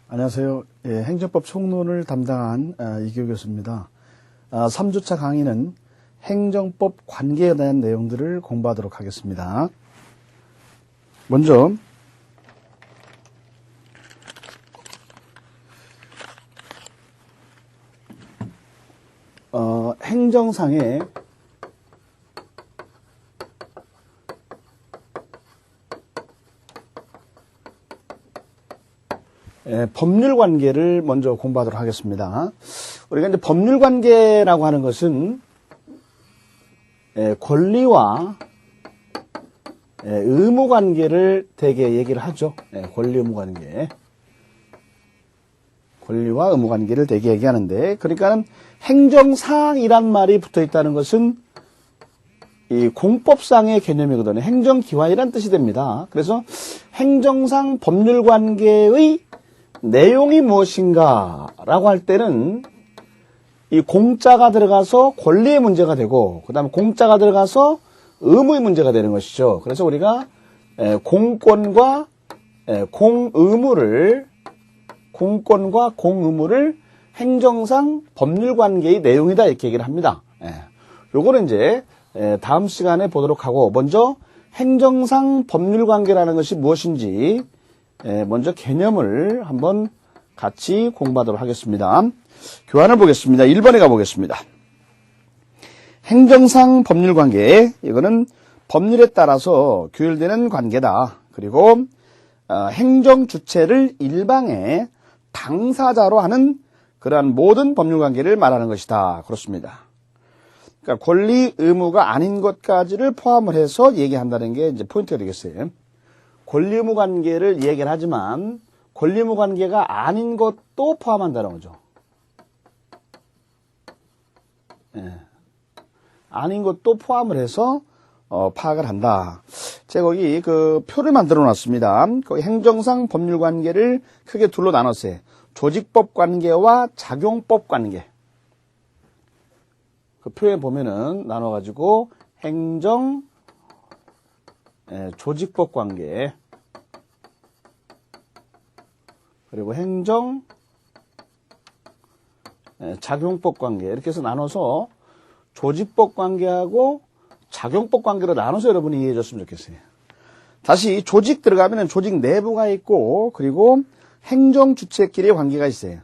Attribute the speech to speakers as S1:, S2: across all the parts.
S1: 안녕하세요. 행정법 총론을 담당한 이규 교수입니다. 3주차 강의는 행정법 관계에 대한 내용들을 공부하도록 하겠습니다. 먼저 행정상의 법률 관계를 먼저 공부하도록 하겠습니다. 우리가 이제 법률 관계라고 하는 것은 권리와 의무 관계를 대개 얘기를 하죠. 권리 의무 관계. 권리와 의무 관계를 대개 얘기하는데, 그러니까는 행정상이란 말이 붙어 있다는 것은 이 공법상의 개념이거든요. 행정기관이란 뜻이 됩니다. 그래서 행정상 법률 관계의 내용이 무엇인가 라고 할 때는 이 공자가 들어가서 권리의 문제가 되고, 그 다음에 공자가 들어가서 의무의 문제가 되는 것이죠. 그래서 우리가 공권과 공의무를 행정상 법률 관계의 내용이다 이렇게 얘기를 합니다. 요거는 이제 다음 시간에 보도록 하고, 먼저 행정상 법률 관계라는 것이 무엇인지 먼저 개념을 한번 같이 공부하도록 하겠습니다. 교환을 보겠습니다. 1번에 가보겠습니다. 행정상 법률 관계, 이거는 법률에 따라서 규율되는 관계다. 그리고 행정 주체를 일방의 당사자로 하는 그러한 모든 법률 관계를 말하는 것이다. 그렇습니다. 그러니까 권리 의무가 아닌 것까지를 포함을 해서 얘기한다는 게 이제 포인트가 되겠어요. 권리 의무 관계를 얘기를 하지만 권리 의무 관계가 아닌 것도 포함한다는 거죠. 아닌 것도 포함을 해서 파악을 한다. 제가 거기 그 표를 만들어 놨습니다. 거기 행정상 법률 관계를 크게 둘로 나눴어요. 조직법 관계와 작용법 관계. 그 표에 보면은 나눠가지고 행정 조직법 관계, 그리고 행정 작용법 관계, 이렇게 해서 나눠서 조직법 관계하고 작용법 관계로 나눠서 여러분이 이해해 줬으면 좋겠어요. 다시 조직 들어가면 조직 내부가 있고, 그리고 행정 주체끼리의 관계가 있어요.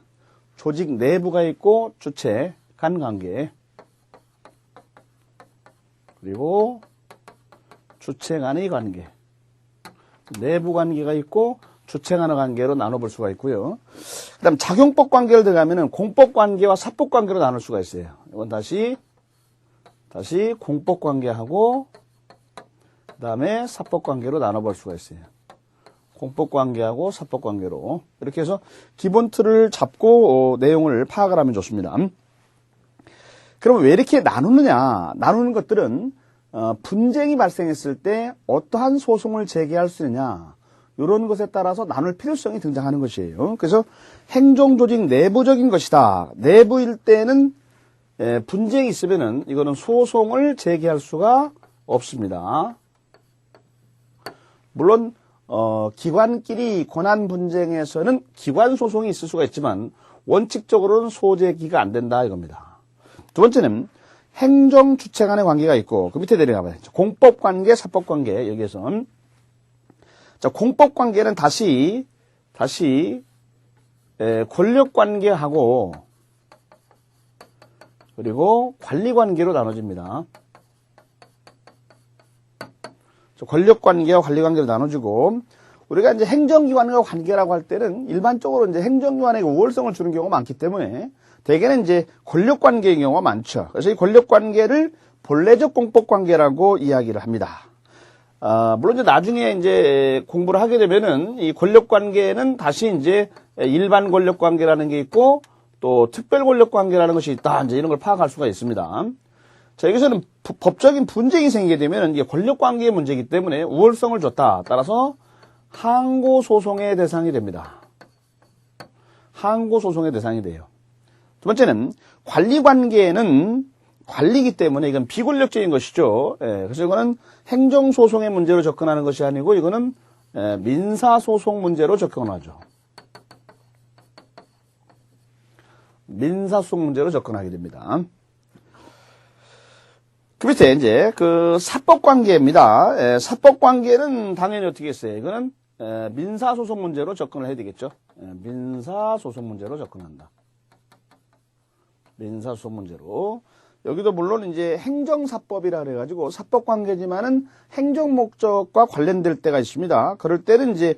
S1: 조직 내부가 있고 주체 간 관계, 그리고 주체 간의 관계, 내부 관계가 있고 주체 간의 관계로 나눠볼 수가 있고요. 그 다음 작용법 관계를 들어가면 공법 관계와 사법 관계로 나눌 수가 있어요. 이건 다시 공법 관계하고 그 다음에 사법 관계로 나눠볼 수가 있어요. 공법 관계하고 사법 관계로 이렇게 해서 기본 틀을 잡고 내용을 파악을 하면 좋습니다. 그럼 왜 이렇게 나누느냐? 나누는 것들은 분쟁이 발생했을 때 어떠한 소송을 제기할 수 있느냐, 이런 것에 따라서 나눌 필요성이 등장하는 것이에요. 그래서 행정조직 내부적인 것이다. 내부일 때는 분쟁이 있으면은 이거는 소송을 제기할 수가 없습니다. 물론 기관끼리 권한 분쟁에서는 기관 소송이 있을 수가 있지만 원칙적으로는 소제기가 안 된다 이겁니다. 두 번째는 행정 주체 간의 관계가 있고, 그 밑에 내려가봐요. 공법 관계, 사법 관계. 여기에서 자, 공법 관계는 다시 권력 관계하고 그리고 관리 관계로 나눠집니다. 권력 관계와 관리 관계로 나눠지고, 우리가 이제 행정기관과 관계라고 할 때는 일반적으로 이제 행정기관에게 우월성을 주는 경우가 많기 때문에 대개는 이제 권력 관계의 경우가 많죠. 그래서 이 권력 관계를 본래적 공법 관계라고 이야기를 합니다. 물론 이제 나중에 이제 공부를 하게 되면은 이 권력 관계는 다시 이제 일반 권력 관계라는 게 있고 또 특별 권력 관계라는 것이 있다. 이제 이런 걸 파악할 수가 있습니다. 자, 여기서는 법적인 분쟁이 생기게 되면 이게 권력 관계의 문제이기 때문에 우월성을 줬다. 따라서 항고 소송의 대상이 됩니다. 항고 소송의 대상이 돼요. 두 번째는 관리 관계는 관리이기 때문에 이건 비권력적인 것이죠. 그래서 이거는 행정소송의 문제로 접근하는 것이 아니고 이거는 민사소송 문제로 접근하죠. 민사소송 문제로 접근하게 됩니다. 그 밑에 이제 그 사법관계입니다. 사법관계는 당연히 어떻게 했어요? 이거는 민사소송 문제로 접근을 해야 되겠죠. 민사소송 문제로 접근한다. 민사소송 문제로. 여기도 물론 이제 행정사법이라 그래가지고 사법관계지만은 행정 목적과 관련될 때가 있습니다. 그럴 때는 이제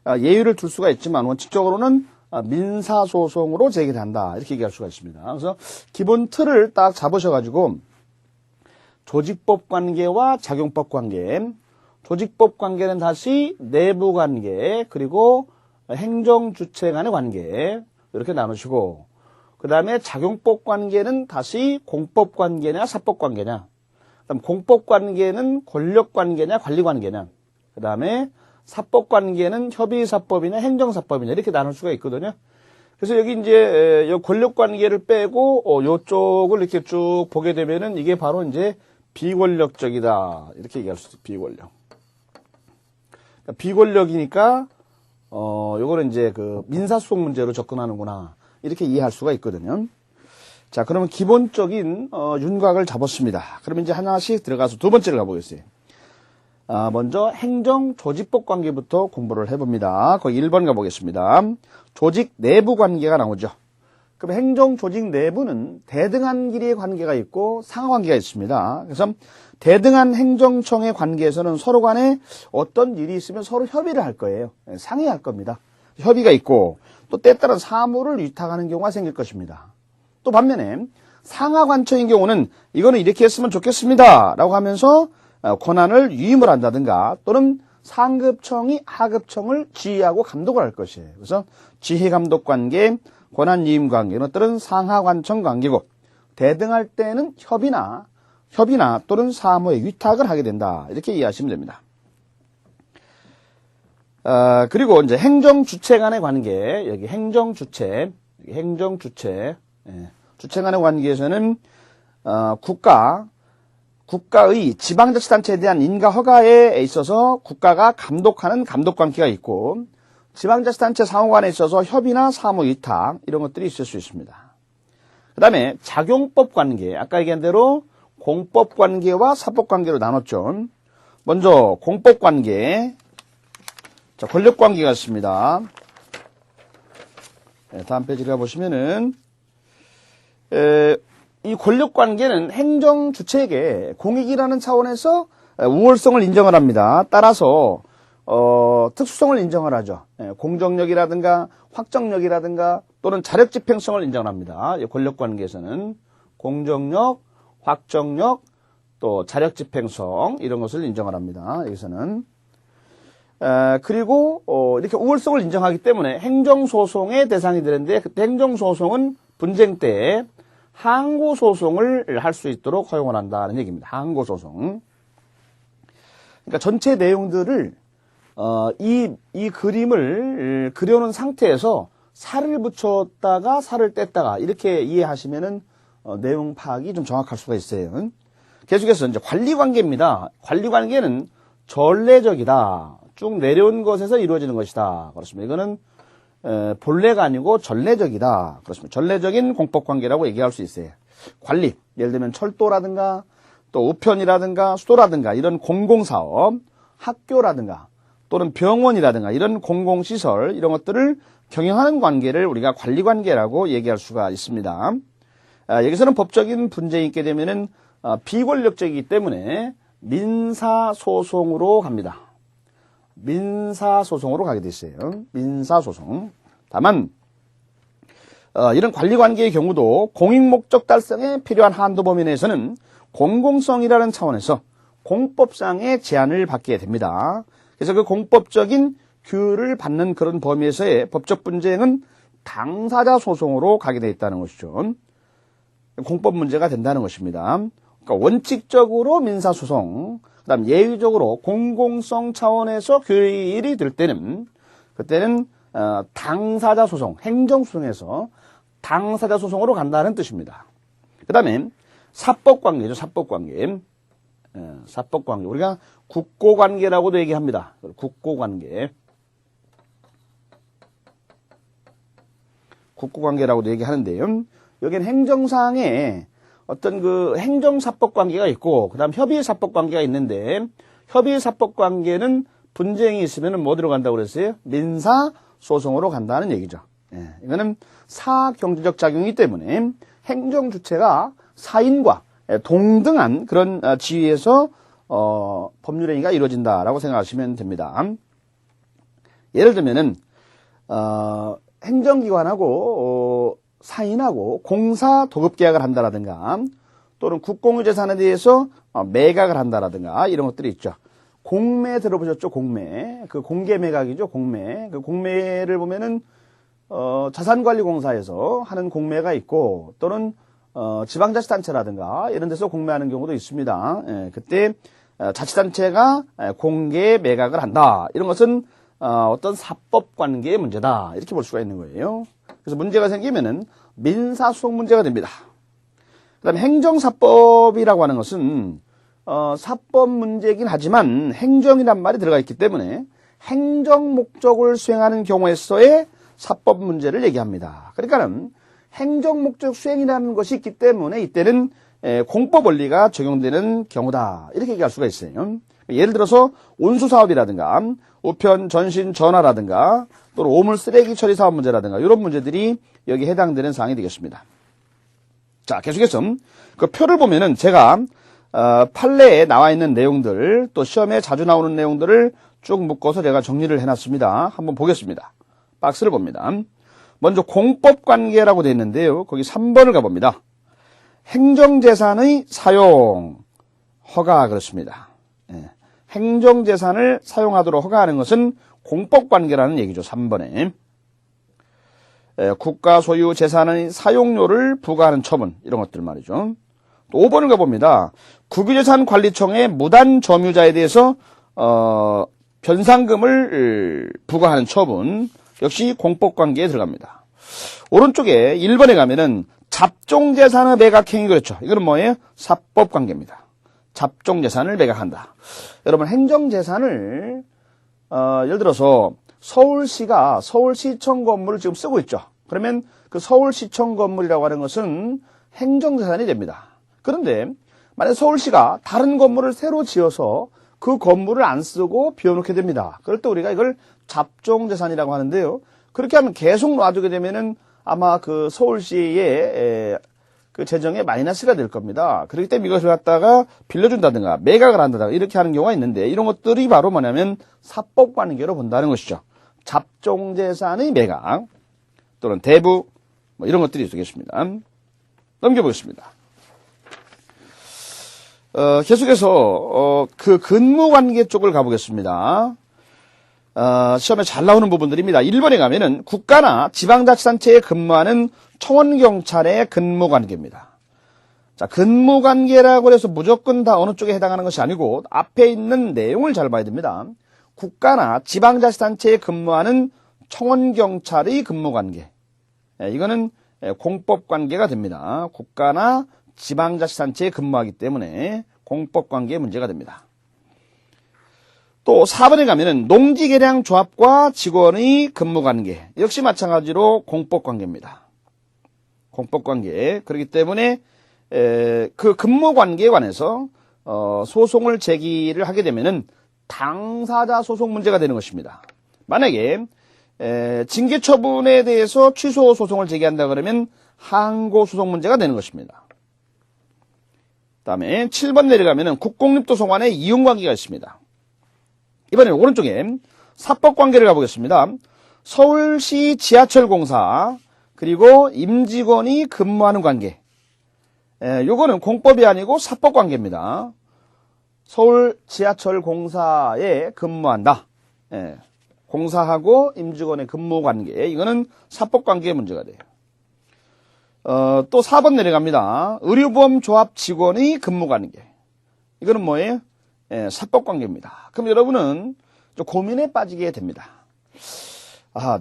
S1: 예외를 둘 수가 있지만 원칙적으로는 민사소송으로 제기한다. 이렇게 얘기할 수가 있습니다. 그래서 기본 틀을 딱 잡으셔가지고 조직법 관계와 작용법 관계, 조직법 관계는 다시 내부 관계, 그리고 행정 주체 간의 관계 이렇게 나누시고, 그 다음에 작용법 관계는 다시 공법 관계냐 사법 관계냐, 그다음 공법 관계는 권력 관계냐 관리 관계냐, 그 다음에 사법 관계는 협의사법이냐 행정사법이냐 이렇게 나눌 수가 있거든요. 그래서 여기 이제 권력 관계를 빼고 요쪽을 이렇게 쭉 보게 되면은 이게 바로 이제 비권력적이다 이렇게 얘기할 수 있어요. 비권력. 그러니까 비권력이니까 요거는 이제 그 민사소송 문제로 접근하는구나 이렇게 이해할 수가 있거든요. 자, 그러면 기본적인 윤곽을 잡았습니다. 그러면 이제 하나씩 들어가서 두 번째를 가보겠어요. 먼저 행정조직법 관계부터 공부를 해봅니다. 거기 1번 가보겠습니다. 조직 내부 관계가 나오죠. 그럼 행정조직 내부는 대등한 길이의 관계가 있고 상하관계가 있습니다. 그래서 대등한 행정청의 관계에서는 서로 간에 어떤 일이 있으면 서로 협의를 할 거예요. 상의할 겁니다. 협의가 있고 또 때에 따라 사무를 위탁하는 경우가 생길 것입니다. 또 반면에 상하관청인 경우는 이거는 이렇게 했으면 좋겠습니다 라고 하면서 권한을 위임을 한다든가 또는 상급청이 하급청을 지휘하고 감독을 할 것이에요. 그래서 지휘감독관계, 권한위임 관계, 이런 것들은 상하관청 관계고 대등할 때는 협의나 또는 사무의 위탁을 하게 된다. 이렇게 이해하시면 됩니다. 그리고 이제 행정주체 간의 관계, 여기 행정주체 간의 관계에서는 국가의 지방자치단체에 대한 인가 허가에 있어서 국가가 감독하는 감독관계가 있고 지방자치단체 사무관에 있어서 협의나 사무 위탁 이런 것들이 있을 수 있습니다. 그 다음에 작용법 관계, 아까 얘기한 대로 공법 관계와 사법 관계로 나눴죠. 먼저 공법 관계, 자, 권력 관계가 있습니다. 다음 페이지 가보시면은 이 권력 관계는 행정 주체에게 공익이라는 차원에서 우월성을 인정을 합니다. 따라서 특수성을 인정을 하죠. 공정력이라든가 확정력이라든가 또는 자력 집행성을 인정을 합니다. 권력 관계에서는 공정력, 확정력, 또 자력 집행성 이런 것을 인정을 합니다. 여기서는 그리고 이렇게 우월성을 인정하기 때문에 행정소송의 대상이 되는데 그때 행정소송은 분쟁 때 항고소송을 할 수 있도록 허용을 한다는 얘기입니다. 항고소송. 그러니까 전체 내용들을 이 그림을 그려놓은 상태에서 살을 붙였다가 살을 뗐다가 이렇게 이해하시면은 내용 파악이 좀 정확할 수가 있어요. 계속해서 이제 관리관계입니다. 관리관계는 전례적이다. 쭉 내려온 것에서 이루어지는 것이다. 그렇습니다. 이거는 본래가 아니고 전례적이다. 그렇습니다. 전례적인 공법관계라고 얘기할 수 있어요. 관리, 예를 들면 철도라든가 또 우편이라든가 수도라든가 이런 공공사업, 학교라든가 또는 병원이라든가 이런 공공시설 이런 것들을 경영하는 관계를 우리가 관리관계라고 얘기할 수가 있습니다. 여기서는 법적인 분쟁이 있게 되면은 비권력적이기 때문에 민사소송으로 갑니다. 민사소송으로 가게 돼 있어요. 민사소송. 다만 이런 관리관계의 경우도 공익목적 달성에 필요한 한도 범위 내에서는 공공성이라는 차원에서 공법상의 제한을 받게 됩니다. 그래서 그 공법적인 규율을 받는 그런 범위에서의 법적 분쟁은 당사자 소송으로 가게 돼 있다는 것이죠. 공법 문제가 된다는 것입니다. 그러니까 원칙적으로 민사소송, 그 다음 예외적으로 공공성 차원에서 규율이 될 때는 그때는 당사자 소송, 행정소송에서 당사자 소송으로 간다는 뜻입니다. 그 다음에 사법관계죠. 사법관계. 사법관계. 우리가 국고관계라고도 얘기합니다. 국고관계. 국고관계라고도 얘기하는데요. 여기는 행정상의 어떤 그 행정사법 관계가 있고, 그 다음 협의사법 관계가 있는데, 협의사법 관계는 분쟁이 있으면 뭐 들어간다고 그랬어요? 민사소송으로 간다는 얘기죠. 예, 이거는 사경제적 작용이기 때문에 행정주체가 사인과 동등한 그런 지위에서 법률행위가 이루어진다라고 생각하시면 됩니다. 예를 들면은 행정기관하고 사인하고 공사 도급 계약을 한다라든가 또는 국공유 재산에 대해서 매각을 한다라든가 이런 것들이 있죠. 공매 들어보셨죠? 공매. 그 공개 매각이죠. 공매. 그 공매를 보면은 자산관리공사에서 하는 공매가 있고 또는 지방자치단체라든가 이런 데서 공매하는 경우도 있습니다. 예, 그때 자치단체가 공개 매각을 한다. 이런 것은 어떤 사법관계의 문제다. 이렇게 볼 수가 있는 거예요. 그래서 문제가 생기면은 민사소송 문제가 됩니다. 그 다음에 행정사법이라고 하는 것은 사법 문제이긴 하지만 행정이란 말이 들어가 있기 때문에 행정 목적을 수행하는 경우에서의 사법 문제를 얘기합니다. 그러니까는 행정 목적 수행이라는 것이 있기 때문에 이때는 공법 원리가 적용되는 경우다. 이렇게 얘기할 수가 있어요. 예를 들어서 온수사업이라든가 우편 전신 전화라든가 또는 오물 쓰레기 처리 사업 문제라든가 이런 문제들이 여기에 해당되는 사항이 되겠습니다. 자, 계속해서 그 표를 보면은 제가 판례에 나와 있는 내용들 또 시험에 자주 나오는 내용들을 쭉 묶어서 제가 정리를 해놨습니다. 한번 보겠습니다. 박스를 봅니다. 먼저 공법관계라고 되어 있는데요. 거기 3번을 가봅니다. 행정재산의 사용 허가 그렇습니다. 예. 행정재산을 사용하도록 허가하는 것은 공법관계라는 얘기죠. 3번에. 국가 소유 재산의 사용료를 부과하는 처분 이런 것들 말이죠. 또 5번을 가봅니다. 국유재산관리청의 무단 점유자에 대해서 변상금을 부과하는 처분 역시 공법관계에 들어갑니다. 오른쪽에 1번에 가면은 잡종재산의 매각행위 그렇죠. 이거는 뭐예요? 사법관계입니다. 잡종재산을 매각한다. 여러분 행정재산을 예를 들어서 서울시가 서울시청 건물을 지금 쓰고 있죠. 그러면 그 서울시청 건물이라고 하는 것은 행정재산이 됩니다. 그런데 만약 서울시가 다른 건물을 새로 지어서 그 건물을 안 쓰고 비워놓게 됩니다. 그럴 때 우리가 이걸 잡종재산이라고 하는데요. 그렇게 하면 계속 놔두게 되면은 아마 그 서울시의 그 재정에 마이너스가 될 겁니다. 그렇기 때문에 이것을 갖다가 빌려준다든가 매각을 한다든가 이렇게 하는 경우가 있는데 이런 것들이 바로 뭐냐면 사법관계로 본다는 것이죠. 잡종재산의 매각 또는 대부 뭐 이런 것들이 있겠습니다. 넘겨보겠습니다. 계속해서 그 근무관계 쪽을 가보겠습니다. 시험에 잘 나오는 부분들입니다. 1번에 가면은 국가나 지방자치단체에 근무하는 청원경찰의 근무관계입니다. 자, 근무관계라고 해서 무조건 다 어느 쪽에 해당하는 것이 아니고 앞에 있는 내용을 잘 봐야 됩니다. 국가나 지방자치단체에 근무하는 청원경찰의 근무관계. 이거는 공법관계가 됩니다. 국가나 지방자치단체에 근무하기 때문에 공법관계의 문제가 됩니다. 또 4번에 가면은 농지개량조합과 직원의 근무관계 역시 마찬가지로 공법관계입니다. 공법관계. 그렇기 때문에 그 근무관계에 관해서 소송을 제기를 하게 되면은 당사자 소송 문제가 되는 것입니다. 만약에 징계처분에 대해서 취소 소송을 제기한다 그러면 항고소송 문제가 되는 것입니다. 다음에 7번 내려가면은 국공립도서관의 이용관계가 있습니다. 이번에는 오른쪽에 사법관계를 가보겠습니다. 서울시 지하철공사 그리고 임직원이 근무하는 관계. 요거는 공법이 아니고 사법관계입니다. 서울 지하철공사에 근무한다. 공사하고 임직원의 근무관계. 이거는 사법관계의 문제가 돼요. 또 4번 내려갑니다. 의료보험조합 직원의 근무관계. 이거는 뭐예요? 사법관계입니다. 그럼 여러분은 좀 고민에 빠지게 됩니다.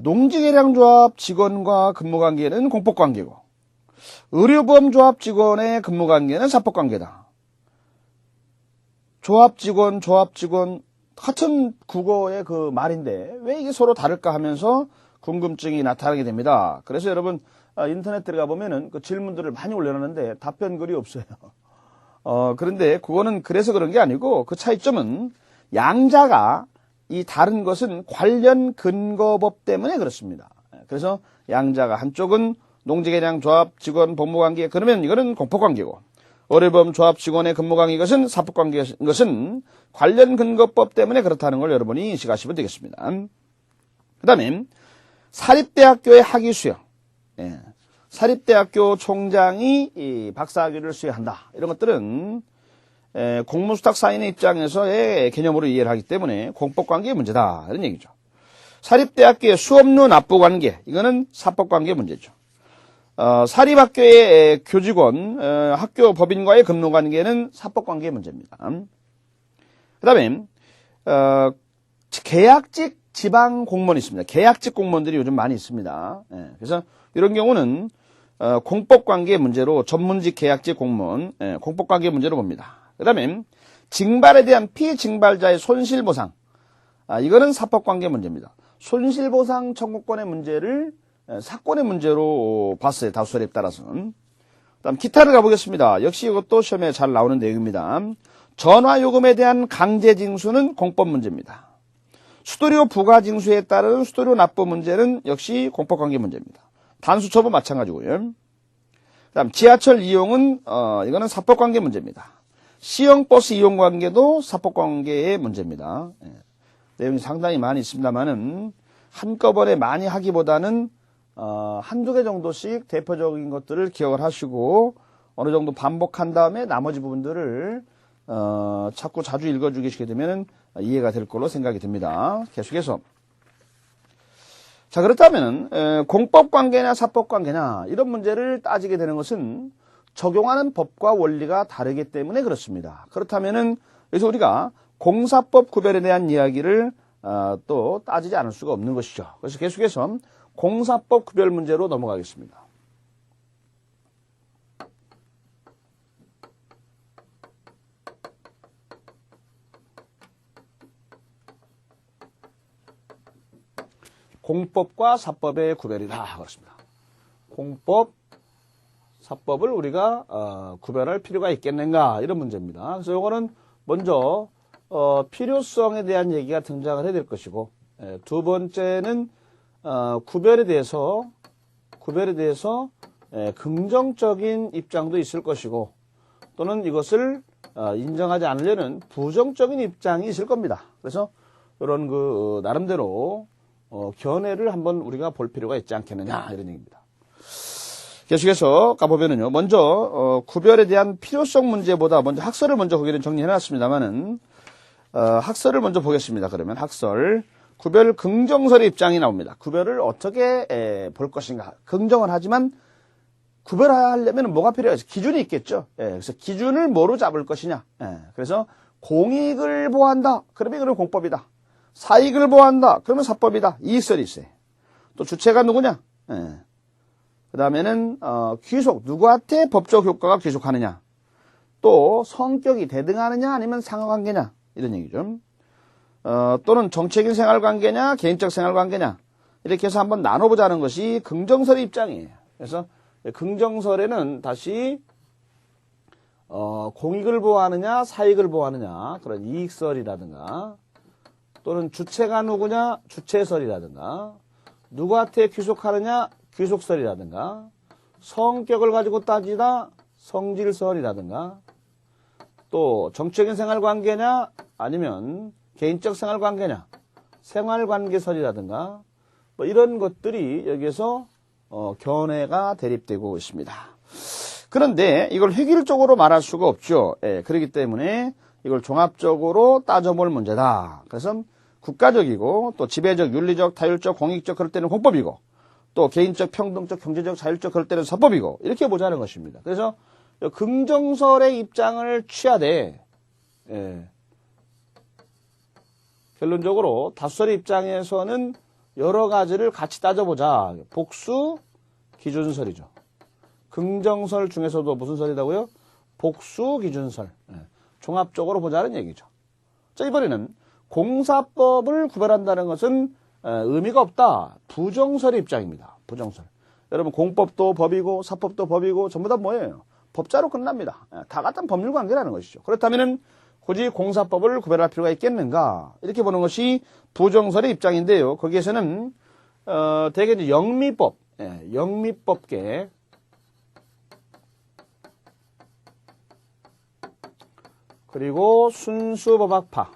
S1: 농지개량조합 직원과 근무관계는 공법관계고 의료보험조합 직원의 근무관계는 사법관계다. 조합직원 같은 국어의 그 말인데 왜 이게 서로 다를까 하면서 궁금증이 나타나게 됩니다. 그래서 여러분 인터넷 들어가 보면은 그 질문들을 많이 올려놨는데 답변글이 없어요. 그런데 그거는 그래서 그런 게 아니고 그 차이점은 양자가 이 다른 것은 관련 근거법 때문에 그렇습니다. 그래서 양자가 한쪽은 농지계량 조합 직원 법무관계 그러면 이거는 공법관계고 어뢰범 조합 직원의 근무관계 이것은 사법관계 이것은 관련 근거법 때문에 그렇다는 걸 여러분이 인식하시면 되겠습니다. 그 다음에 사립대학교의 학위 수여 사립대학교 총장이 이 박사학위를 수여한다. 이런 것들은 공무수탁사인의 입장에서의 개념으로 이해를 하기 때문에 공법관계의 문제다. 이런 얘기죠. 사립대학교의 수업료 납부관계 이거는 사법관계 문제죠. 사립학교의 교직원, 학교 법인과의 근무관계는 사법관계의 문제입니다. 그 다음에 계약직 지방 공무원이 있습니다. 계약직 공무원들이 요즘 많이 있습니다. 그래서 이런 경우는 공법관계 문제로 전문직 계약직 공무원, 공법관계 문제로 봅니다. 그 다음에 징발에 대한 피징발자의 손실보상, 이거는 사법관계 문제입니다. 손실보상 청구권의 문제를 사건의 문제로 봤어요. 다수설에 따라서. 그다음 기타를 가보겠습니다. 역시 이것도 시험에 잘 나오는 내용입니다. 전화요금에 대한 강제징수는 공법 문제입니다. 수도료 부가징수에 따른 수도료 납부 문제는 역시 공법관계 문제입니다. 단수처분 마찬가지고요. 그다음 지하철 이용은 이거는 사법관계 문제입니다. 시형버스 이용 관계도 사법관계의 문제입니다. 내용이 상당히 많이 있습니다만은 한꺼번에 많이 하기보다는 한두 개 정도씩 대표적인 것들을 기억을 하시고 어느 정도 반복한 다음에 나머지 부분들을 자꾸 자주 읽어주시게 되면 이해가 될 걸로 생각이 듭니다. 계속해서 자 그렇다면 공법관계냐 사법관계냐 이런 문제를 따지게 되는 것은 적용하는 법과 원리가 다르기 때문에 그렇습니다. 그렇다면은 여기서 우리가 공사법 구별에 대한 이야기를 또 따지지 않을 수가 없는 것이죠. 그래서 계속해서 공사법 구별 문제로 넘어가겠습니다. 공법과 사법의 구별이다. 그렇습니다. 공법, 사법을 우리가 구별할 필요가 있겠는가 이런 문제입니다. 그래서 이거는 먼저 필요성에 대한 얘기가 등장을 해야 될 것이고 두 번째는 구별에 대해서 긍정적인 입장도 있을 것이고 또는 이것을 인정하지 않으려는 부정적인 입장이 있을 겁니다. 그래서 이런 그 나름대로 견해를 한번 우리가 볼 필요가 있지 않겠느냐 이런 얘기입니다. 계속해서 가보면은요. 먼저 구별에 대한 필요성 문제보다 먼저 학설을 먼저 거기는 정리해놨습니다만은 학설을 먼저 보겠습니다. 그러면 학설 구별 긍정설의 입장이 나옵니다. 구별을 어떻게 볼 것인가. 긍정을 하지만 구별하려면 뭐가 필요하죠? 기준이 있겠죠. 그래서 기준을 뭐로 잡을 것이냐. 그래서 공익을 보호한다. 그러면 이거는 공법이다. 사익을 보호한다. 그러면 사법이다. 이익설이 있어요. 또 주체가 누구냐? 그 다음에는 귀속. 누구한테 법적 효과가 귀속하느냐. 또 성격이 대등하느냐 아니면 상하관계냐. 이런 얘기죠. 또는 정책인 생활관계냐 개인적 생활관계냐. 이렇게 해서 한번 나눠보자는 것이 긍정설의 입장이에요. 그래서 긍정설에는 다시 공익을 보호하느냐 사익을 보호하느냐 그런 이익설이라든가 또는 주체가 누구냐 주체설이라든가 누구한테 귀속하느냐 귀속설이라든가 성격을 가지고 따지다 성질설이라든가 또 정적인 생활관계냐 아니면 개인적 생활관계냐 생활관계설이라든가 뭐 이런 것들이 여기에서 견해가 대립되고 있습니다. 그런데 이걸 획일적으로 말할 수가 없죠. 그렇기 때문에 이걸 종합적으로 따져볼 문제다. 그래서 국가적이고 또 지배적, 윤리적, 타율적, 공익적 그럴 때는 공법이고 또 개인적, 평등적, 경제적, 자율적 그럴 때는 사법이고 이렇게 보자는 것입니다. 그래서 긍정설의 입장을 취하되 결론적으로 다수설의 입장에서는 여러 가지를 같이 따져보자. 복수 기준설이죠. 긍정설 중에서도 무슨 설이라고요? 복수 기준설. 종합적으로 보자는 얘기죠. 자, 이번에는 공사법을 구별한다는 것은 의미가 없다. 부정설의 입장입니다. 부정설. 여러분 공법도 법이고 사법도 법이고 전부 다 뭐예요? 법자로 끝납니다. 다 같은 법률 관계라는 것이죠. 그렇다면은 굳이 공사법을 구별할 필요가 있겠는가? 이렇게 보는 것이 부정설의 입장인데요. 거기에서는 대개 이제 영미법, 영미법계 그리고 순수법학파,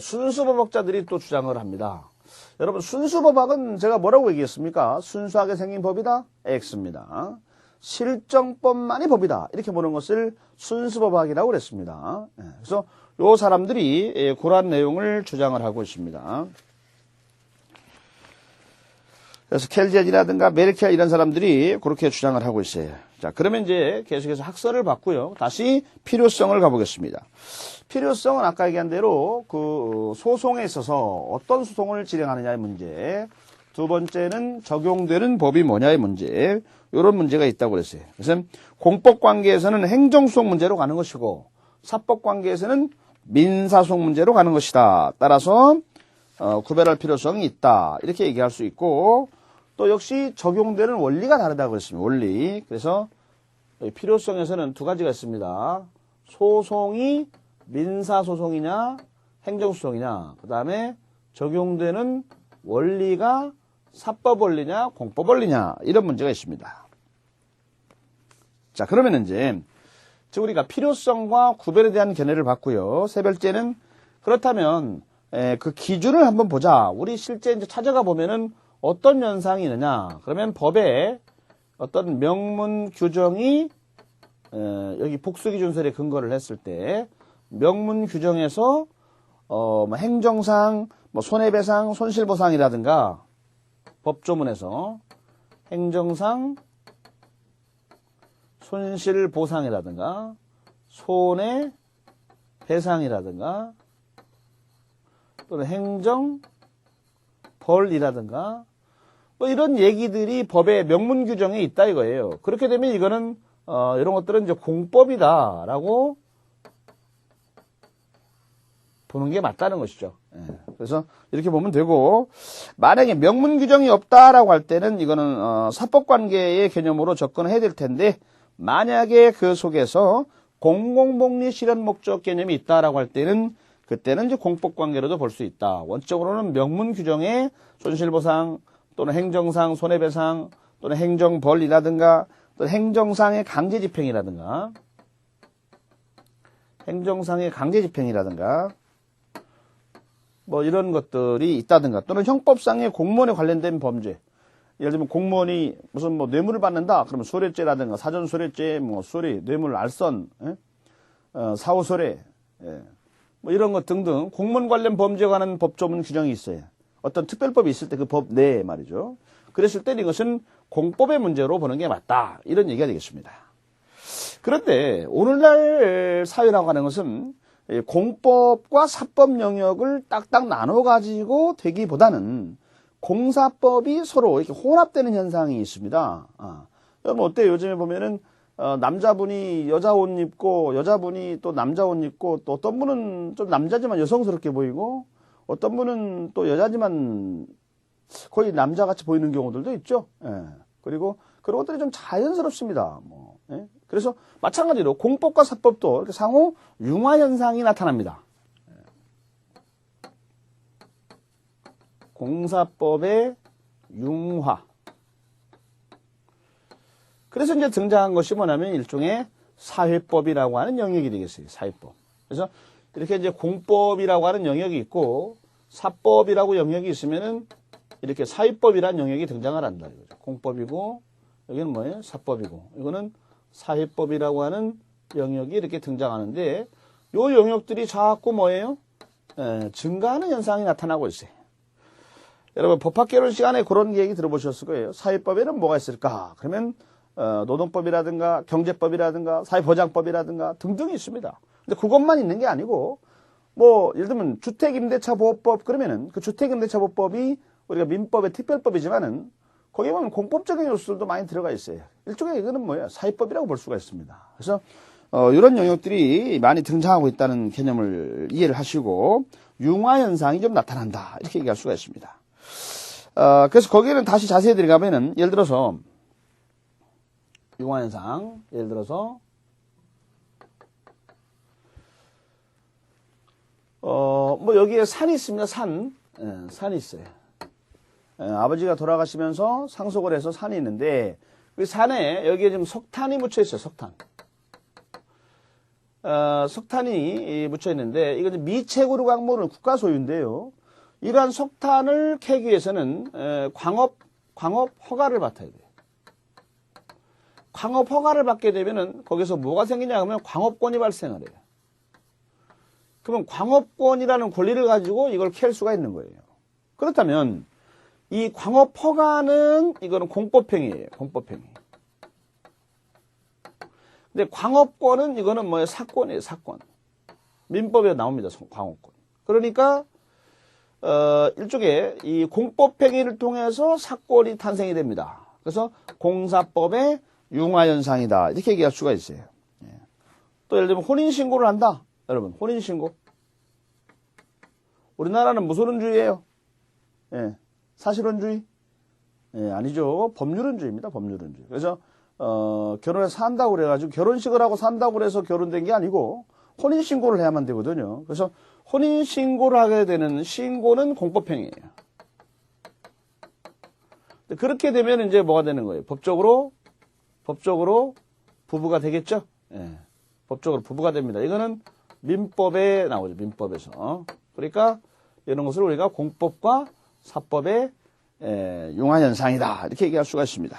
S1: 순수법학자들이 또 주장을 합니다. 여러분 순수법학은 제가 뭐라고 얘기했습니까? 순수하게 생긴 법이다? X입니다. 실정법만이 법이다. 이렇게 보는 것을 순수법학이라고 그랬습니다. 그래서 요 사람들이 그러한 내용을 주장을 하고 있습니다. 그래서 켈젠이라든가 메르켈 이런 사람들이 그렇게 주장을 하고 있어요. 자, 그러면 이제 계속해서 학설을 봤고요. 다시 필요성을 가보겠습니다. 필요성은 아까 얘기한 대로 그 소송에 있어서 어떤 소송을 진행하느냐의 문제, 두 번째는 적용되는 법이 뭐냐의 문제, 이런 문제가 있다고 그랬어요. 그래서 공법 관계에서는 행정소송 문제로 가는 것이고 사법 관계에서는 민사소송 문제로 가는 것이다. 따라서 구별할 필요성이 있다. 이렇게 얘기할 수 있고 또 역시 적용되는 원리가 다르다고 그랬습니다. 원리. 그래서 필요성에서는 두 가지가 있습니다. 소송이 민사소송이냐 행정소송이냐, 그 다음에 적용되는 원리가 사법 원리냐 공법 원리냐 이런 문제가 있습니다. 자, 그러면 이제 우리가 필요성과 구별에 대한 견해를 봤고요. 세 번째는 그렇다면 그 기준을 한번 보자. 우리 실제 이제 찾아가 보면은 어떤 현상이 있느냐. 그러면 법에 어떤 명문 규정이 여기 복수기준설에 근거를 했을 때 명문 규정에서 뭐 행정상, 뭐 손해배상, 손실보상이라든가 법조문에서 행정상, 손실보상이라든가 손해배상이라든가 또는 행정벌이라든가 뭐 이런 얘기들이 법의 명문 규정에 있다 이거예요. 그렇게 되면 이거는 이런 것들은 이제 공법이다라고 보는 게 맞다는 것이죠. 그래서 이렇게 보면 되고, 만약에 명문 규정이 없다라고 할 때는 이거는 사법관계의 개념으로 접근해야 될 텐데, 만약에 그 속에서 공공복리 실현 목적 개념이 있다라고 할 때는 그때는 이제 공법관계로도 볼 수 있다. 원칙적으로는 명문 규정에 손실보상 또는 행정상 손해배상 또는 행정벌이라든가 또 행정상의 강제집행이라든가 뭐 이런 것들이 있다든가 또는 형법상의 공무원에 관련된 범죄, 예를 들면 공무원이 무슨 뭐 뇌물을 받는다 그러면 소례죄라든가 사전소례죄, 뭐 소리, 뇌물 알선, 사후소례, 뭐 이런 것 등등 공무원 관련 범죄에 관한 법조문 규정이 있어요. 어떤 특별법이 있을 때 그 법 내에 말이죠. 그랬을 때 이것은 공법의 문제로 보는 게 맞다, 이런 얘기가 되겠습니다. 그런데 오늘날 사회라고 하는 것은 공법과 사법 영역을 딱딱 나눠 가지고 되기보다는 공사법이 서로 이렇게 혼합되는 현상이 있습니다. 여러분 어때요? 요즘에 보면은 남자분이 여자 옷 입고 여자분이 또 남자 옷 입고 또 어떤 분은 좀 남자지만 여성스럽게 보이고 어떤 분은 또 여자지만 거의 남자같이 보이는 경우들도 있죠. 그리고 그런 것들이 좀 자연스럽습니다. 그래서 마찬가지로 공법과 사법도 이렇게 상호 융화 현상이 나타납니다. 공사법의 융화. 그래서 이제 등장한 것이 뭐냐면 일종의 사회법이라고 하는 영역이 되겠어요. 사회법. 그래서 이렇게 이제 공법이라고 하는 영역이 있고 사법이라고 영역이 있으면은 이렇게 사회법이라는 영역이 등장을 한다. 공법이고 여기는 뭐예요? 사법이고 이거는 사회법이라고 하는 영역이 이렇게 등장하는데 이 영역들이 자꾸 뭐예요? 증가하는 현상이 나타나고 있어요. 여러분 법학개론 시간에 그런 얘기 들어보셨을 거예요. 사회법에는 뭐가 있을까? 그러면 노동법이라든가 경제법이라든가 사회보장법이라든가 등등이 있습니다. 근데 그것만 있는 게 아니고 뭐 예를 들면 주택임대차보호법 그러면은 그 주택임대차보호법이 우리가 민법의 특별법이지만은 거기에 보면 공법적인 요소들도 많이 들어가 있어요. 일종의 이거는 뭐예요? 사회법이라고 볼 수가 있습니다. 그래서 이런 영역들이 많이 등장하고 있다는 개념을 이해를 하시고 융화 현상이 좀 나타난다 이렇게 얘기할 수가 있습니다. 그래서 거기는 다시 자세히 들어가면은, 예를 들어서, 융화현상, 예를 들어서, 뭐 여기에 산이 있습니다. 산이 있어요. 아버지가 돌아가시면서 상속을 해서 산이 있는데, 그 산에 여기에 지금 석탄이 묻혀 있어요. 석탄이 묻혀 있는데, 이건 미채굴 광물은 국가 소유인데요. 이러한 석탄을 캐기 위해서는 광업 허가를 받아야 돼요. 광업 허가를 받게 되면은 거기서 뭐가 생기냐 하면 광업권이 발생을 해요. 그러면 광업권이라는 권리를 가지고 이걸 캘 수가 있는 거예요. 그렇다면 이 광업 허가는 이거는 공법행위예요. 공법행위. 근데 광업권은 이거는 뭐예요? 사건이에요. 사건. 민법에 나옵니다. 광업권. 그러니까 일종의 이 공법행위를 통해서 사건이 탄생이 됩니다. 그래서 공사법의 융화현상이다. 이렇게 얘기할 수가 있어요. 또 예를 들면 혼인신고를 한다. 여러분, 혼인신고. 우리나라는 무소론주의예요. 사실혼주의? 아니죠. 법률론주의입니다. 법률론주의. 그래서 결혼해서 산다고 그래가지고 결혼식을 하고 산다고 그래서 결혼된 게 아니고 혼인신고를 해야만 되거든요. 그래서 혼인신고를 하게 되는 신고는 공법행위예요. 그렇게 되면 이제 뭐가 되는 거예요? 법적으로 부부가 되겠죠? 법적으로 부부가 됩니다. 이거는 민법에 나오죠. 민법에서. 그러니까 이런 것을 우리가 공법과 사법의 융화현상이다. 이렇게 얘기할 수가 있습니다.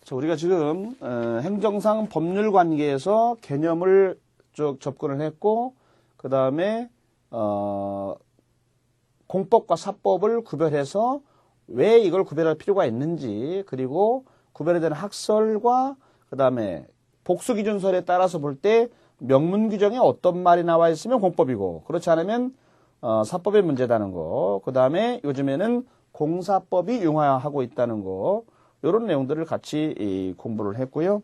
S1: 자, 우리가 지금 행정상 법률 관계에서 개념을 쭉 접근을 했고, 그 다음에 공법과 사법을 구별해서 왜 이걸 구별할 필요가 있는지, 그리고 구별에 대한 학설과 그 다음에 복수기준설에 따라서 볼 때 명문 규정에 어떤 말이 나와 있으면 공법이고, 그렇지 않으면 사법의 문제다는 거, 그 다음에 요즘에는 공사법이 융화하고 있다는 거, 이런 내용들을 같이 공부를 했고요.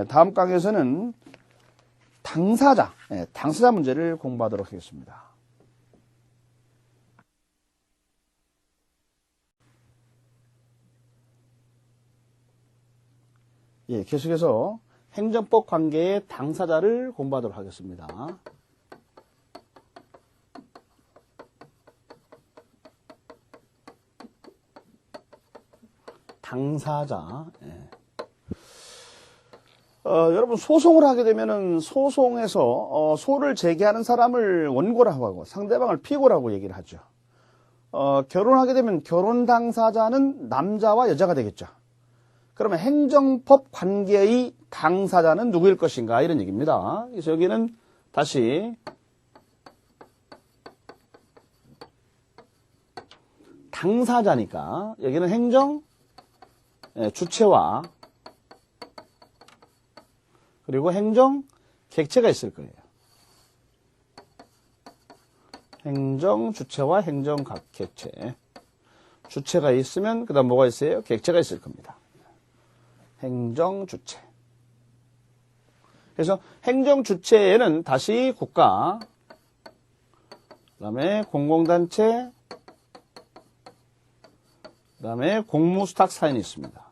S1: 다음 강의에서는 당사자 문제를 공부하도록 하겠습니다. 계속해서 행정법 관계의 당사자를 공부하도록 하겠습니다. 당사자. 여러분 소송을 하게 되면은 소송에서 소를 제기하는 사람을 원고라고 하고 상대방을 피고라고 얘기를 하죠. 결혼하게 되면 결혼 당사자는 남자와 여자가 되겠죠. 그러면 행정법 관계의 당사자는 누구일 것인가 이런 얘기입니다. 그래서 여기는 다시 당사자니까 여기는 행정 주체와 그리고 행정 객체가 있을 거예요. 행정 주체와 행정 객체. 주체가 있으면 그 다음 뭐가 있어요? 객체가 있을 겁니다. 행정 주체. 그래서 행정 주체에는 다시 국가, 그 다음에 공공단체, 그 다음에 공무수탁 사인이 있습니다.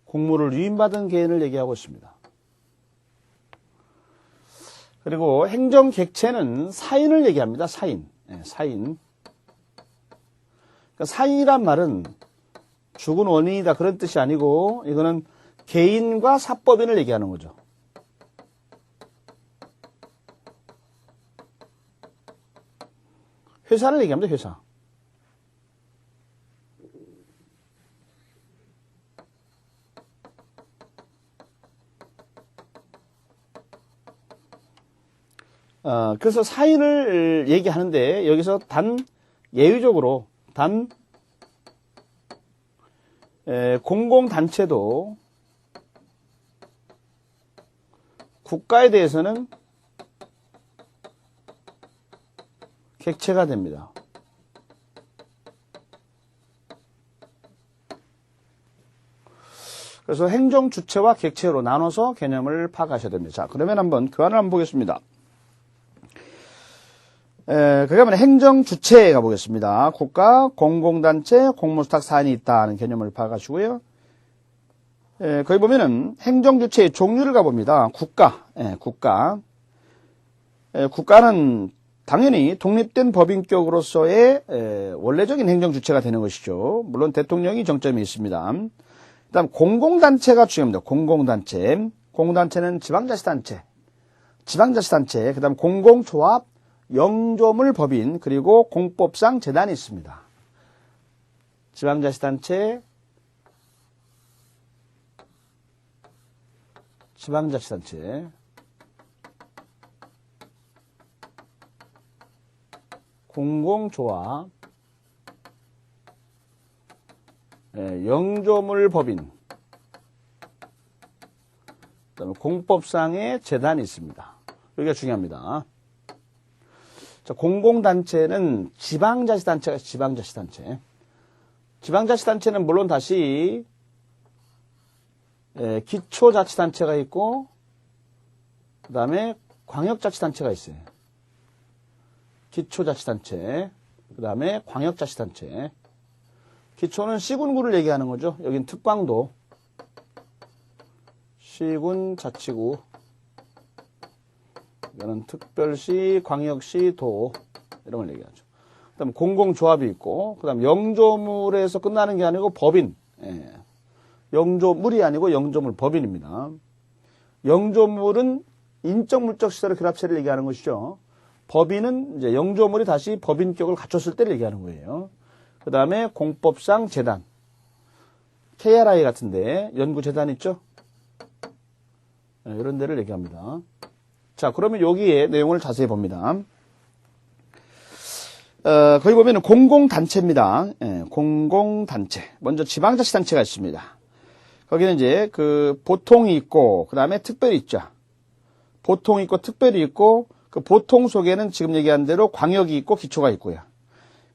S1: 공무를 위임받은 개인을 얘기하고 있습니다. 그리고 행정 객체는 사인을 얘기합니다. 사인. 사인. 그러니까 사인이란 말은 죽은 원인이다 그런 뜻이 아니고 이거는 개인과 사법인을 얘기하는 거죠. 회사를 얘기합니다. 회사. 그래서 사인을 얘기하는데 여기서 예외적으로 공공단체도 국가에 대해서는 객체가 됩니다. 그래서 행정 주체와 객체로 나눠서 개념을 파악하셔야 됩니다. 자, 그러면 한번 교환을 한번 보겠습니다. 그러면 행정주체에 가보겠습니다. 국가, 공공단체, 공무수탁 사안이 있다는 개념을 파악하시고요. 거기 보면은 행정주체의 종류를 가봅니다. 국가, 국가. 국가는 당연히 독립된 법인격으로서의 원래적인 행정주체가 되는 것이죠. 물론 대통령이 정점이 있습니다. 그다음 공공단체가 중요합니다. 공공단체. 공공단체는 지방자치단체, 그다음 공공조합, 영조물 법인, 그리고 공법상 재단이 있습니다. 지방자치단체, 공공조합, 영조물 법인, 그다음에 공법상의 재단이 있습니다. 여기가 중요합니다. 자, 공공단체는 지방자치단체가 지방자치단체. 지방자치단체는 물론 다시 기초자치단체가 있고 그 다음에 광역자치단체가 있어요. 기초자치단체, 그 다음에 광역자치단체. 기초는 시군구를 얘기하는 거죠. 여긴 특광도, 시군자치구, 이거는 특별시, 광역시, 도 이런 걸 얘기하죠. 그 다음 공공조합이 있고, 그 다음 영조물에서 끝나는 게 아니고 법인, 영조물이 아니고 영조물 법인입니다. 영조물은 인적 물적 시설의 결합체를 얘기하는 것이죠. 법인은 이제 영조물이 다시 법인격을 갖췄을 때를 얘기하는 거예요. 그 다음에 공법상 재단, KRI 같은데 연구재단 있죠? 이런 데를 얘기합니다. 자, 그러면 여기에 내용을 자세히 봅니다. 거기 보면 공공단체입니다. 공공단체. 먼저 지방자치단체가 있습니다. 거기는 이제 그 보통이 있고, 그 다음에 특별히 있죠. 보통이 있고, 특별히 있고, 그 보통 속에는 지금 얘기한 대로 광역이 있고, 기초가 있고요.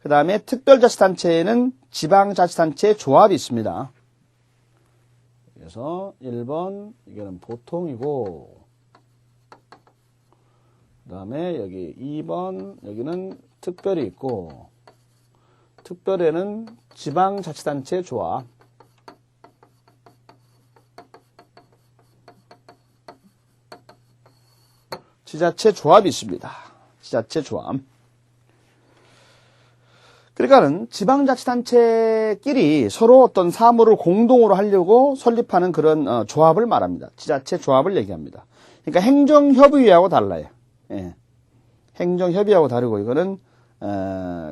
S1: 그 다음에 특별자치단체에는 지방자치단체 조합이 있습니다. 그래서 1번, 이거는 보통이고, 그 다음에 여기 2번, 여기는 특별히 있고, 특별에는 지방자치단체 조합, 지자체 조합이 있습니다. 지자체 조합. 그러니까는 지방자치단체끼리 서로 어떤 사무를 공동으로 하려고 설립하는 그런 조합을 말합니다. 지자체 조합을 얘기합니다. 그러니까 행정협의회하고 달라요. 행정협의하고 다르고 이거는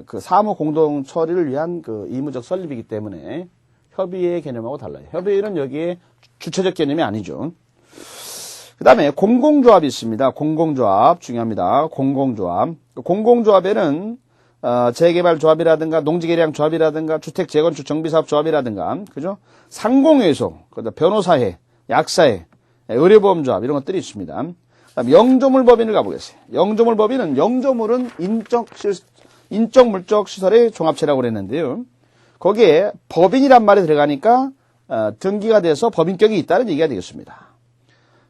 S1: 그 사무 공동 처리를 위한 그 의무적 설립이기 때문에 협의회 개념하고 달라요. 협의회는 여기에 주체적 개념이 아니죠. 그 다음에 공공조합이 있습니다. 공공조합 중요합니다. 공공조합. 공공조합에는 재개발조합이라든가 농지개량조합이라든가 주택재건축 정비사업조합이라든가 그죠? 상공회소, 그다음 변호사회, 약사회, 의료보험조합 이런 것들이 있습니다. 그다음 영조물법인을 가보겠어요. 영조물법인은 영조물은 인적 물적 시설의 종합체라고 그랬는데요. 거기에 법인이란 말이 들어가니까 등기가 돼서 법인격이 있다는 얘기가 되겠습니다.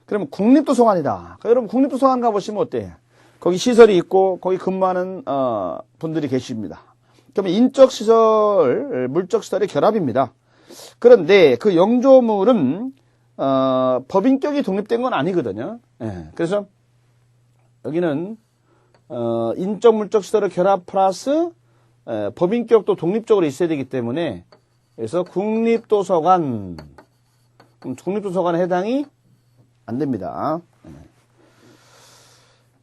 S1: 그러면 국립도서관이다. 여러분 국립도서관 가보시면 어때요? 거기 시설이 있고 거기 근무하는 분들이 계십니다. 그러면 인적시설, 물적시설의 결합입니다. 그런데 그 영조물은 법인격이 독립된 건 아니거든요. 그래서 여기는 인적, 물적시설의 결합 플러스 법인격도 독립적으로 있어야 되기 때문에 그래서 국립도서관, 그럼 국립도서관에 해당이 안 됩니다.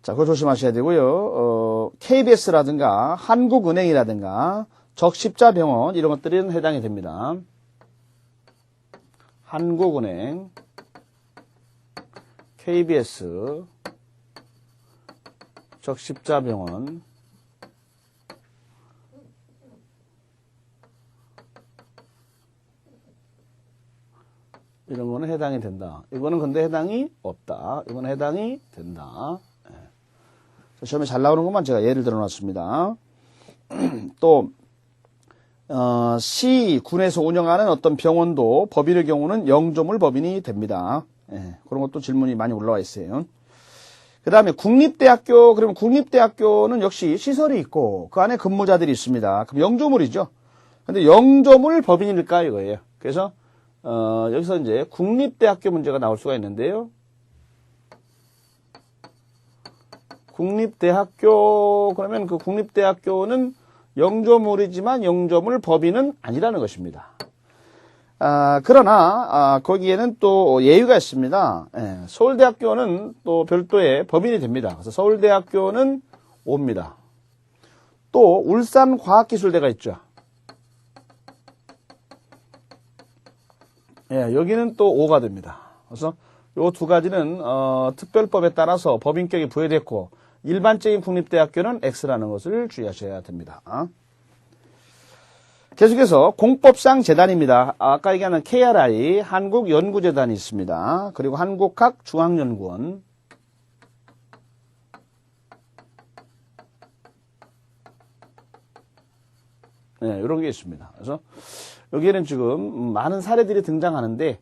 S1: 자, 그거 조심하셔야 되고요. KBS라든가 한국은행이라든가 적십자병원 이런 것들은 해당이 됩니다. 한국은행, KBS, 적십자병원 이런 거는 해당이 된다. 이거는 근데 해당이 없다. 이거는 해당이 된다. 시험에 잘 나오는 것만 제가 예를 들어 놨습니다. 또 시군에서 운영하는 어떤 병원도 법인의 경우는 영조물 법인이 됩니다. 그런 것도 질문이 많이 올라와 있어요. 그 그 다음에 국립대학교, 그러면 국립대학교는 역시 시설이 있고 그 안에 근무자들이 있습니다. 그럼 영조물이죠. 근데 영조물 법인일까 이거예요. 그래서 여기서 이제 국립대학교 문제가 나올 수가 있는데요. 국립대학교, 그러면 그 국립대학교는 영조물이지만 영조물 법인은 아니라는 것입니다. 그러나 거기에는 또 예외가 있습니다. 예, 서울대학교는 또 별도의 법인이 됩니다. 그래서 서울대학교는 O입니다. 또 울산과학기술대가 있죠. 예, 여기는 또 O가 됩니다. 그래서 요 두 가지는 특별법에 따라서 법인격이 부여됐고 일반적인 국립대학교는 X라는 것을 주의하셔야 됩니다. 계속해서 공법상 재단입니다. 아까 얘기하는 KRI, 한국연구재단이 있습니다. 그리고 한국학중앙연구원, 네, 이런 게 있습니다. 그래서 여기에는 지금 많은 사례들이 등장하는데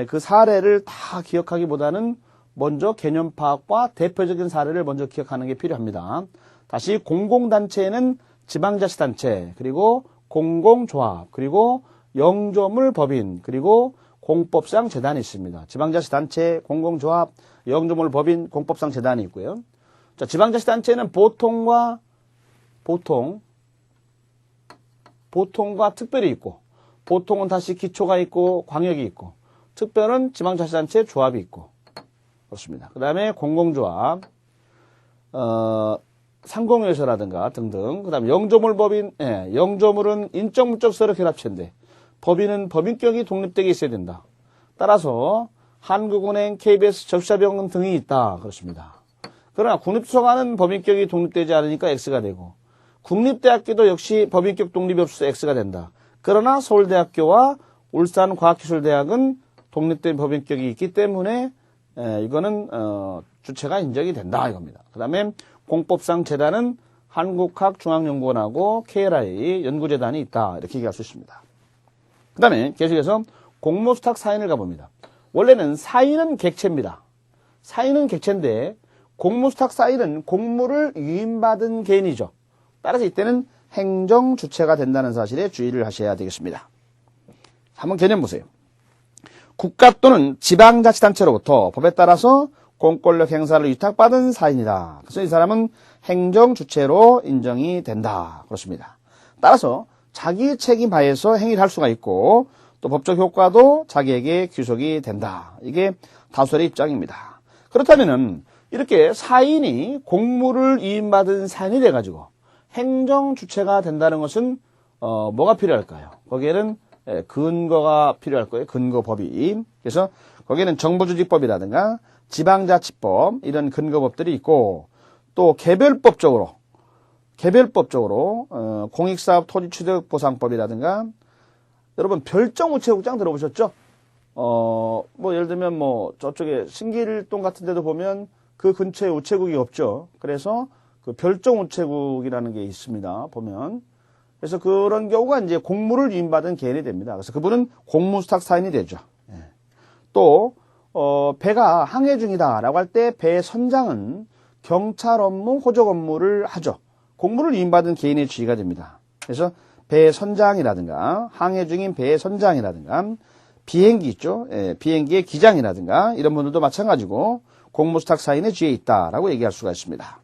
S1: 그 사례를 다 기억하기보다는 먼저 개념 파악과 대표적인 사례를 먼저 기억하는 게 필요합니다. 다시 공공단체에는 지방자치단체, 그리고 공공조합, 그리고 영조물 법인, 그리고 공법상 재단이 있습니다. 지방자치단체, 공공조합, 영조물 법인, 공법상 재단이 있고요. 자, 지방자치단체는 보통과 특별이 있고, 보통은 다시 기초가 있고 광역이 있고, 특별은 지방자치단체 조합이 있고 그렇습니다. 그 다음에 공공조합, 상공회사라든가 등등. 그 다음에 영조물 법인, 예, 영조물은 인적물적 서력결합체인데 법인은 법인격이 독립되게 있어야 된다. 따라서 한국은행, KBS, 적시자병원 등이 있다. 그렇습니다. 그러나 국립수사관은 법인격이 독립되지 않으니까 X가 되고 국립대학교도 역시 법인격 독립이 없어서 X가 된다. 그러나 서울대학교와 울산과학기술대학은 독립된 법인격이 있기 때문에 이거는 주체가 인정이 된다 이겁니다. 그 다음에 공법상 재단은 한국학중앙연구원하고 KRI 연구재단이 있다 이렇게 얘기할 수 있습니다. 그 다음에 계속해서 공모수탁 사인을 가봅니다. 원래는 사인은 객체입니다. 사인은 객체인데 공모수탁 사인은 공모를 위임받은 개인이죠. 따라서 이때는 행정주체가 된다는 사실에 주의를 하셔야 되겠습니다. 한번 개념 보세요. 국가 또는 지방자치단체로부터 법에 따라서 공권력 행사를 위탁받은 사인이다. 그래서 이 사람은 행정주체로 인정이 된다. 그렇습니다. 따라서 자기 책임 하에서 행위를 할 수가 있고 또 법적 효과도 자기에게 귀속이 된다. 이게 다수의 입장입니다. 그렇다면은 이렇게 사인이 공무를 위임받은 사인이 돼가지고 행정주체가 된다는 것은 뭐가 필요할까요? 거기에는 근거가 필요할 거예요. 근거법이. 그래서 거기에는 정부조직법이라든가 지방자치법 이런 근거법들이 있고 또 개별법적으로 공익사업 토지취득보상법이라든가 여러분 별정우체국장 들어보셨죠? 뭐 예를 들면 뭐 저쪽에 신길동 같은 데도 보면 그 근처에 우체국이 없죠. 그래서 그 별정우체국이라는 게 있습니다. 보면. 그래서 그런 경우가 이제 공무를 위임받은 개인이 됩니다. 그래서 그분은 공무수탁 사인이 되죠. 또 배가 항해 중이다라고 할 때 배 선장은 경찰 업무, 호적 업무를 하죠. 공무를 위임받은 개인의 지위가 됩니다. 그래서 배 선장이라든가 항해 중인 배 선장이라든가 비행기 있죠. 비행기의 기장이라든가 이런 분들도 마찬가지고 공무수탁 사인의 지위에 있다라고 얘기할 수가 있습니다.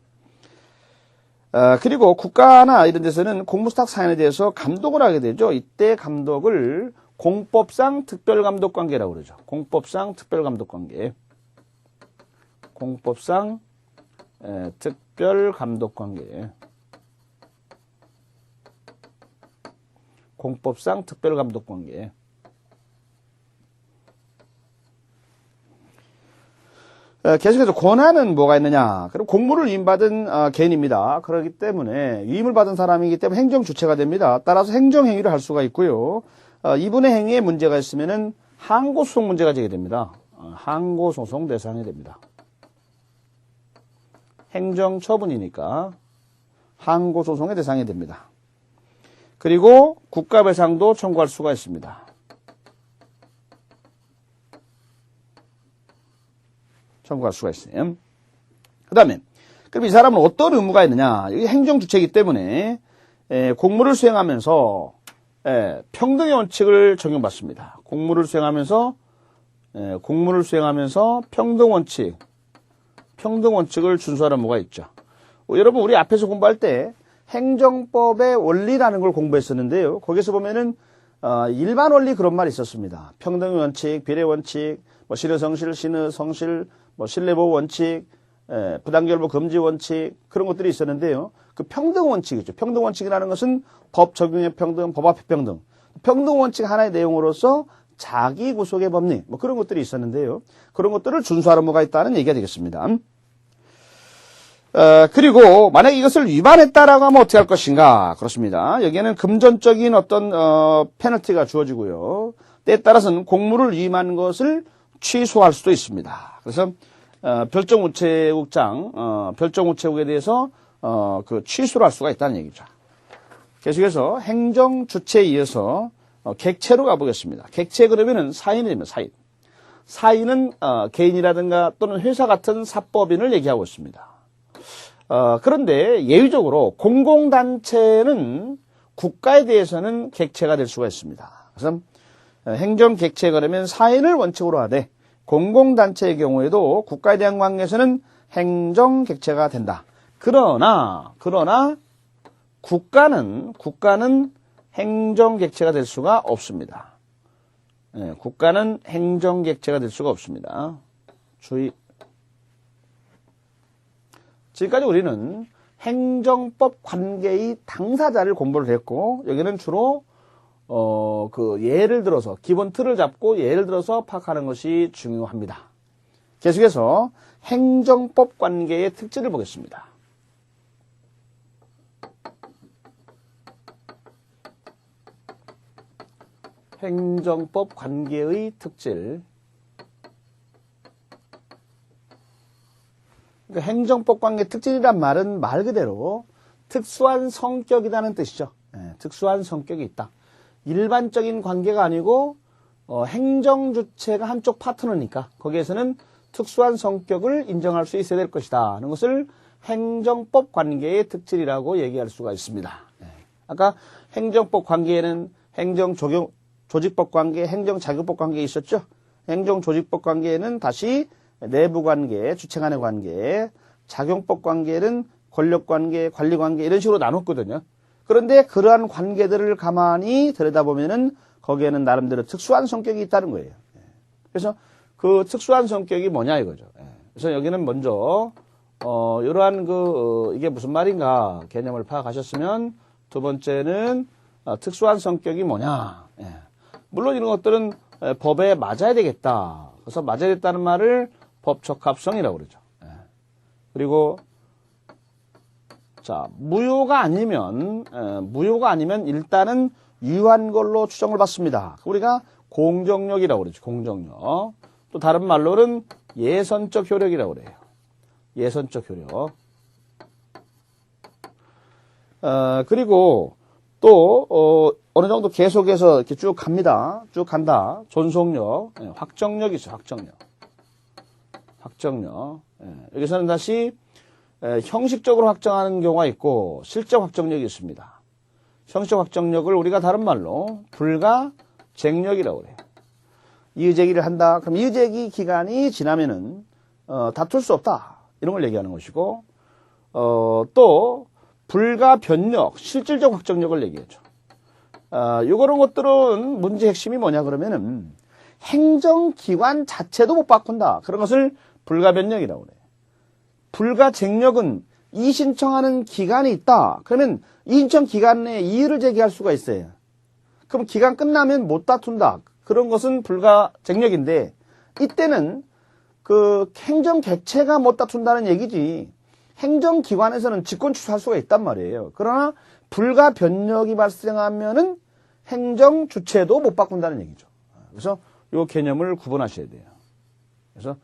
S1: 그리고 국가나 이런 데서는 공무수탁 사인에 대해서 감독을 하게 되죠. 이때 감독을 공법상 특별감독관계라고 그러죠. 공법상 특별감독관계. 공법상 특별감독관계. 공법상 특별감독관계. 계속해서 권한은 뭐가 있느냐. 그럼 공무를 위임받은 개인입니다. 그렇기 때문에 위임을 받은 사람이기 때문에 행정주체가 됩니다. 따라서 행정행위를 할 수가 있고요. 이분의 행위에 문제가 있으면은 항고소송 문제가 제기됩니다. 항고소송 대상이 됩니다. 행정처분이니까 항고소송의 대상이 됩니다. 그리고 국가배상도 청구할 수가 있습니다. 청구할 수가 있어요. 그 다음에 그럼 이 사람은 어떤 의무가 있느냐? 이게 행정주체이기 때문에 공무를 수행하면서 평등의 원칙을 적용받습니다. 공무를 수행하면서 평등 원칙을 준수하는 의무가 있죠. 여러분 우리 앞에서 공부할 때 행정법의 원리라는 걸 공부했었는데요. 거기서 보면은 일반 원리 그런 말이 있었습니다. 평등의 원칙, 비례 원칙, 뭐 실효성실, 신의성실, 뭐 신뢰보호 원칙, 부당결부 금지 원칙 그런 것들이 있었는데요. 그 평등 원칙이죠. 평등 원칙이라는 것은 법 적용의 평등, 법 앞의 평등. 평등 원칙 하나의 내용으로서 자기 구속의 법리 뭐 그런 것들이 있었는데요. 그런 것들을 준수하는 의무가 있다는 얘기가 되겠습니다. 그리고 만약 이것을 위반했다라고 하면 어떻게 할 것인가? 그렇습니다. 여기에는 금전적인 어떤 페널티가 주어지고요. 때에 따라서는 공무를 위임한 것을 취소할 수도 있습니다. 그래서 별정우체국에 대해서 그 취소를 할 수가 있다는 얘기죠. 계속해서 행정주체에 이어서 객체로 가보겠습니다. 객체 그러면은 사인입니다. 사인은 개인이라든가 또는 회사 같은 사법인을 얘기하고 있습니다. 그런데 예외적으로 공공단체는 국가에 대해서는 객체가 될 수가 있습니다. 그래서 행정객체 그러면 사인을 원칙으로 하되 공공단체의 경우에도 국가에 대한 관계에서는 행정객체가 된다. 그러나 국가는 행정객체가 될 수가 없습니다. 국가는 행정객체가 될 수가 없습니다. 주의. 지금까지 우리는 행정법 관계의 당사자를 공부를 했고, 여기는 주로, 그 예를 들어서, 기본 틀을 잡고 예를 들어서 파악하는 것이 중요합니다. 계속해서 행정법 관계의 특질을 보겠습니다. 행정법 관계의 특질. 그러니까 행정법 관계 특질이란 말은 말 그대로 특수한 성격이라는 뜻이죠. 특수한 성격이 있다. 일반적인 관계가 아니고 행정주체가 한쪽 파트너니까 거기에서는 특수한 성격을 인정할 수 있어야 될 것이다 하는 것을 행정법 관계의 특질이라고 얘기할 수가 있습니다. 아까 행정법 관계에는 행정조직법 관계, 행정자격법 관계 있었죠. 행정조직법 관계에는 다시 내부관계, 주체 간의 관계, 작용법 관계는 권력관계, 관리관계 이런 식으로 나눴거든요. 그런데 그러한 관계들을 가만히 들여다보면은 거기에는 나름대로 특수한 성격이 있다는 거예요. 그래서 그 특수한 성격이 뭐냐 이거죠. 그래서 여기는 먼저 이러한 이게 무슨 말인가 개념을 파악하셨으면 두 번째는 특수한 성격이 뭐냐. 물론 이런 것들은 법에 맞아야 되겠다. 그래서 맞아야 됐다는 말을 법적합성이라고 그러죠. 그리고 자 무효가 아니면 일단은 유효한 걸로 추정을 받습니다. 우리가 공정력이라고 그러죠. 공정력. 또 다른 말로는 예선적 효력이라고 그래요. 예선적 효력. 그리고 또 어느 정도 계속해서 이렇게 쭉 갑니다. 쭉 간다. 존속력, 확정력이 있어요. 확정력. 여기서는 다시 형식적으로 확정하는 경우가 있고 실적 확정력이 있습니다. 형식적 확정력을 우리가 다른 말로 불가쟁력이라고 그래요. 이의제기를 한다. 그럼 이의제기 기간이 지나면은 다툴 수 없다. 이런 걸 얘기하는 것이고 또 불가변력, 실질적 확정력을 얘기하죠. 요런 것들은 문제 핵심이 뭐냐 그러면은 행정기관 자체도 못 바꾼다. 그런 것을 불가변력이라고 그래요. 불가쟁력은 이의신청하는 기간이 있다. 그러면 이의신청 기간 내에 이의를 제기할 수가 있어요. 그럼 기간 끝나면 못 다툰다. 그런 것은 불가쟁력인데 이때는 그 행정객체가 못 다툰다는 얘기지. 행정기관에서는 직권 취소할 수가 있단 말이에요. 그러나 불가변력이 발생하면은 행정주체도 못 바꾼다는 얘기죠. 그래서 이 개념을 구분하셔야 돼요. 그래서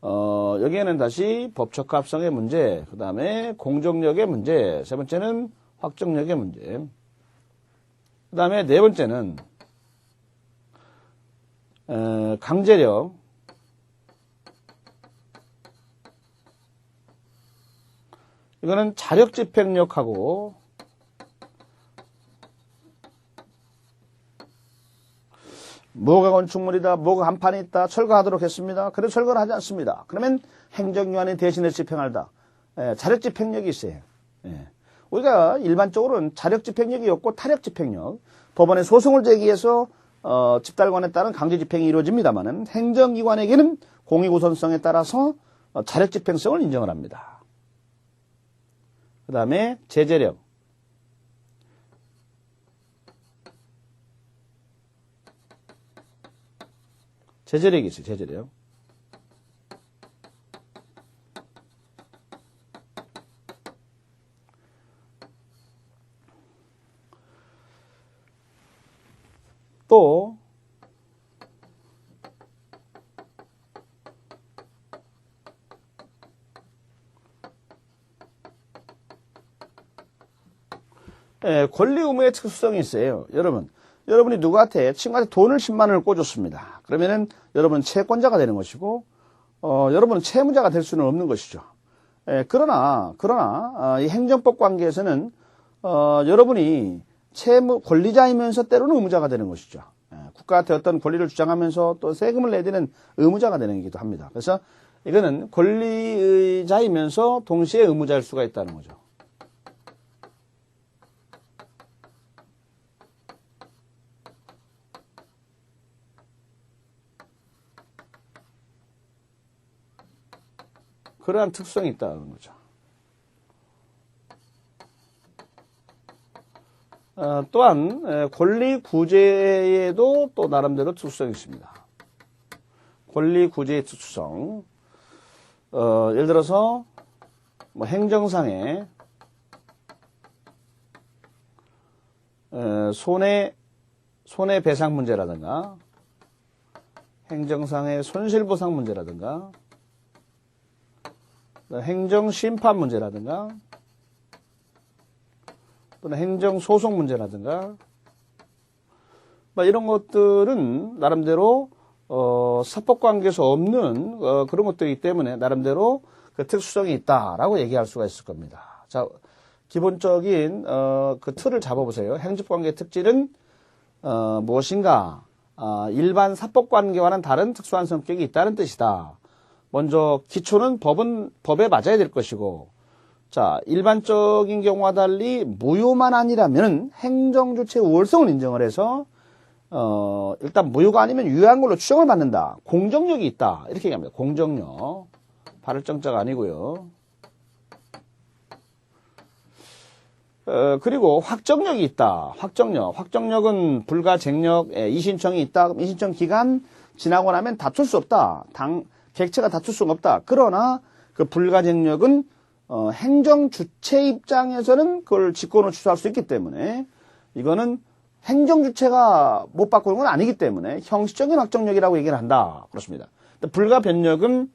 S1: 여기에는 다시 법적합성의 문제, 그 다음에 공정력의 문제, 세 번째는 확정력의 문제, 그 다음에 네 번째는 강제력, 이거는 자력집행력하고 뭐가 건축물이다, 뭐가 간판이 있다, 철거하도록 했습니다. 그래도 철거를 하지 않습니다. 그러면 행정기관이 대신해서 집행한다. 자력집행력이 있어요. 우리가 일반적으로는 자력집행력이 없고 타력집행력, 법원에 소송을 제기해서 집달관에 따른 강제집행이 이루어집니다만은 행정기관에게는 공익우선성에 따라서 자력집행성을 인정을 합니다. 그 다음에 제재력. 제재력이 있어요. 제재력. 또 권리 의무의 특수성이 있어요. 여러분이 누구한테 친구한테 돈을 10만 원을 꿔줬습니다. 그러면은 여러분은 채권자가 되는 것이고 여러분은 채무자가 될 수는 없는 것이죠. 그러나 이 행정법 관계에서는 여러분이 채무 권리자이면서 때로는 의무자가 되는 것이죠. 국가한테 어떤 권리를 주장하면서 또 세금을 내야 되는 의무자가 되는 것이기도 합니다. 그래서 이거는 권리자이면서 동시에 의무자일 수가 있다는 거죠. 그러한 특성이 있다는 거죠. 또한 권리구제에도 또 나름대로 특수성이 있습니다. 권리구제의 특수성. 예를 들어서 뭐 행정상의 손해배상 문제라든가 행정상의 손실보상 문제라든가 행정심판 문제라든가 또는 행정소송 문제라든가 이런 것들은 나름대로 사법관계에서 없는 그런 것들이기 때문에 나름대로 그 특수성이 있다라고 얘기할 수가 있을 겁니다. 자, 기본적인 그 틀을 잡아보세요. 행정관계의 특질은 무엇인가? 일반 사법관계와는 다른 특수한 성격이 있다는 뜻이다. 먼저 기초는 법에 맞아야 될 것이고, 자, 일반적인 경우와 달리 무효만 아니라면 행정주체의 우월성을 인정을 해서 일단 무효가 아니면 유효한 걸로 추정을 받는다. 공정력이 있다. 이렇게 얘기합니다. 공정력. 발을 정자가 아니고요. 그리고 확정력이 있다. 확정력은 불가쟁력, 이신청이 있다. 그럼 이신청 기간 지나고 나면 다툴 수 없다. 객체가 다툴 수가 없다. 그러나 그 불가쟁력은 행정 주체 입장에서는 그걸 직권으로 취소할 수 있기 때문에 이거는 행정 주체가 못 바꾸는 건 아니기 때문에 형식적인 확정력이라고 얘기를 한다. 그렇습니다. 불가변력은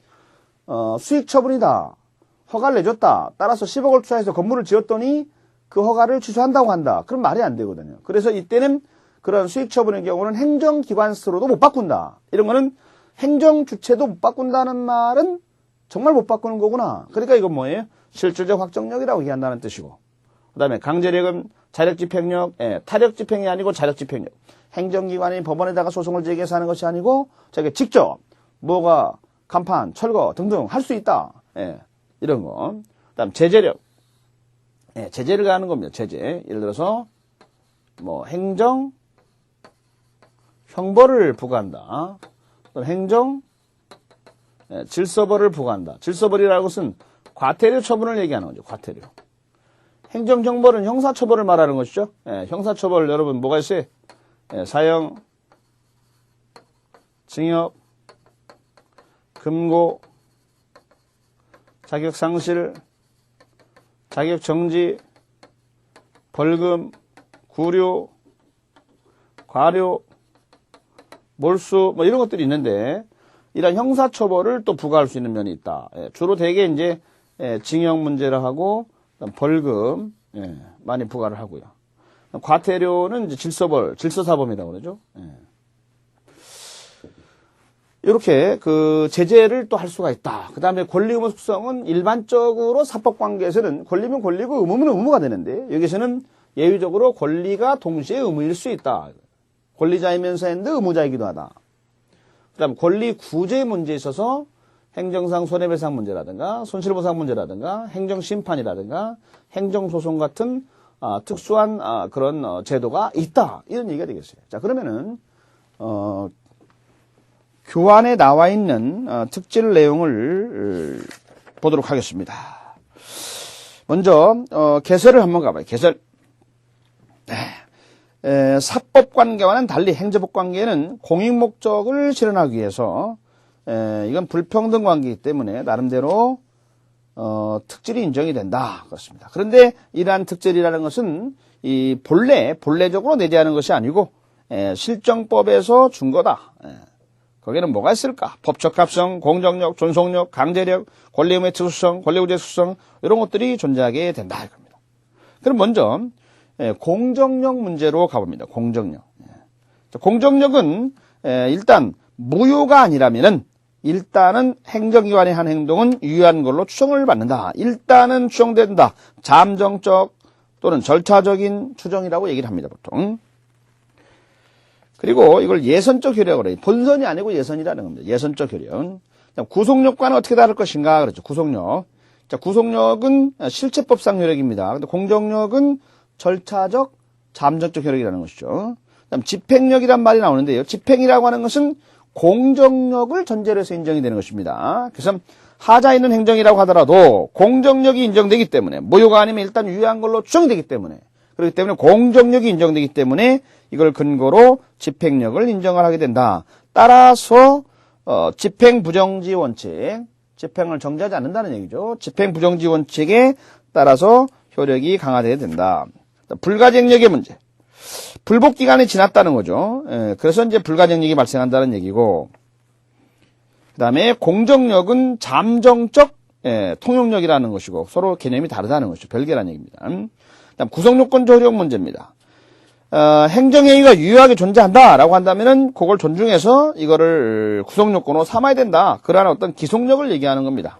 S1: 수익 처분이다. 허가를 내줬다. 따라서 10억을 투자해서 건물을 지었더니 그 허가를 취소한다고 한다. 그럼 말이 안 되거든요. 그래서 이때는 그런 수익 처분의 경우는 행정기관 스스로도 못 바꾼다. 이런 거는 행정 주체도 못 바꾼다는 말은 정말 못 바꾸는 거구나. 그러니까 이건 뭐예요? 실질적 확정력이라고 얘기한다는 뜻이고. 그 다음에 강제력은 자력집행력, 타력집행이 아니고 자력집행력. 행정기관이 법원에다가 소송을 제기해서 하는 것이 아니고 자기가 직접 뭐가 간판, 철거 등등 할 수 있다. 이런 거. 그 다음 제재력. 제재를 가하는 겁니다. 제재. 예를 들어서 뭐 행정 형벌을 부과한다. 행정 질서벌을 부과한다. 질서벌이라는 것은 과태료 처분을 얘기하는 거죠. 과태료. 행정형벌은 형사처벌을 말하는 것이죠. 형사처벌 여러분 뭐가 있어요? 사형, 징역, 금고, 자격상실, 자격정지, 벌금, 구류, 과료, 몰수 뭐 이런 것들이 있는데 이런 형사처벌을 또 부과할 수 있는 면이 있다. 주로 대개 이제 징역 문제를 하고 벌금 많이 부과를 하고요. 과태료는 이제 질서벌, 질서사범이라고 그러죠. 이렇게 그 제재를 또 할 수가 있다. 그 다음에 권리 의무 속성은 일반적으로 사법 관계에서는 권리면 권리고 의무면 의무가 되는데 여기서는 예외적으로 권리가 동시에 의무일 수 있다. 권리자이면서 했는데 의무자이기도 하다. 그 다음 권리 구제 문제에 있어서 행정상 손해배상 문제라든가 손실보상 문제라든가 행정심판이라든가 행정소송 같은 특수한 그런 제도가 있다. 이런 얘기가 되겠어요. 자, 그러면은 교환에 나와 있는 특질 내용을 보도록 하겠습니다. 먼저 개설을 한번 가봐요. 개설. 사법 관계와는 달리 행정법 관계는 공익 목적을 실현하기 위해서 이건 불평등 관계이기 때문에 나름대로 특질이 인정이 된다. 그렇습니다. 그런데 이러한 특질이라는 것은 이 본래적으로 내재하는 것이 아니고 실정법에서 준 거다. 거기는 뭐가 있을까? 법적 합성, 공정력, 존속력, 강제력, 권리 의무의 특수성, 권리 구제 특수성 이런 것들이 존재하게 된다 이겁니다. 그럼 먼저 공정력 문제로 가봅니다. 공정력. 공정력은 일단 무효가 아니라면은 일단은 행정기관의 한 행동은 유효한 걸로 추정을 받는다. 일단은 추정된다. 잠정적 또는 절차적인 추정이라고 얘기를 합니다. 보통. 그리고 이걸 예선적 효력으로 해요. 본선이 아니고 예선이라는 겁니다. 예선적 효력. 구속력과는 어떻게 다를 것인가? 그렇죠. 구속력. 자, 구속력은 실체법상 효력입니다. 근데 공정력은 절차적, 잠정적 효력이라는 것이죠. 그다음 집행력이란 말이 나오는데요. 집행이라고 하는 것은 공정력을 전제로 해서 인정이 되는 것입니다. 그래서 하자 있는 행정이라고 하더라도 공정력이 인정되기 때문에 무효가 아니면 일단 유효한 걸로 추정이 되기 때문에 그렇기 때문에 공정력이 인정되기 때문에 이걸 근거로 집행력을 인정을 하게 된다. 따라서 집행부정지 원칙, 집행을 정지하지 않는다는 얘기죠. 집행부정지 원칙에 따라서 효력이 강화되어야 된다. 불가쟁력의 문제. 불복기간이 지났다는 거죠. 그래서 이제 불가쟁력이 발생한다는 얘기고, 그 다음에 공정력은 잠정적 통용력이라는 것이고 서로 개념이 다르다는 것이죠. 별개라는 얘기입니다. 그다음 구속요건적 효력 문제입니다. 행정행위가 유효하게 존재한다라고 한다면은 그걸 존중해서 이거를 구속요건으로 삼아야 된다. 그러한 어떤 기속력을 얘기하는 겁니다.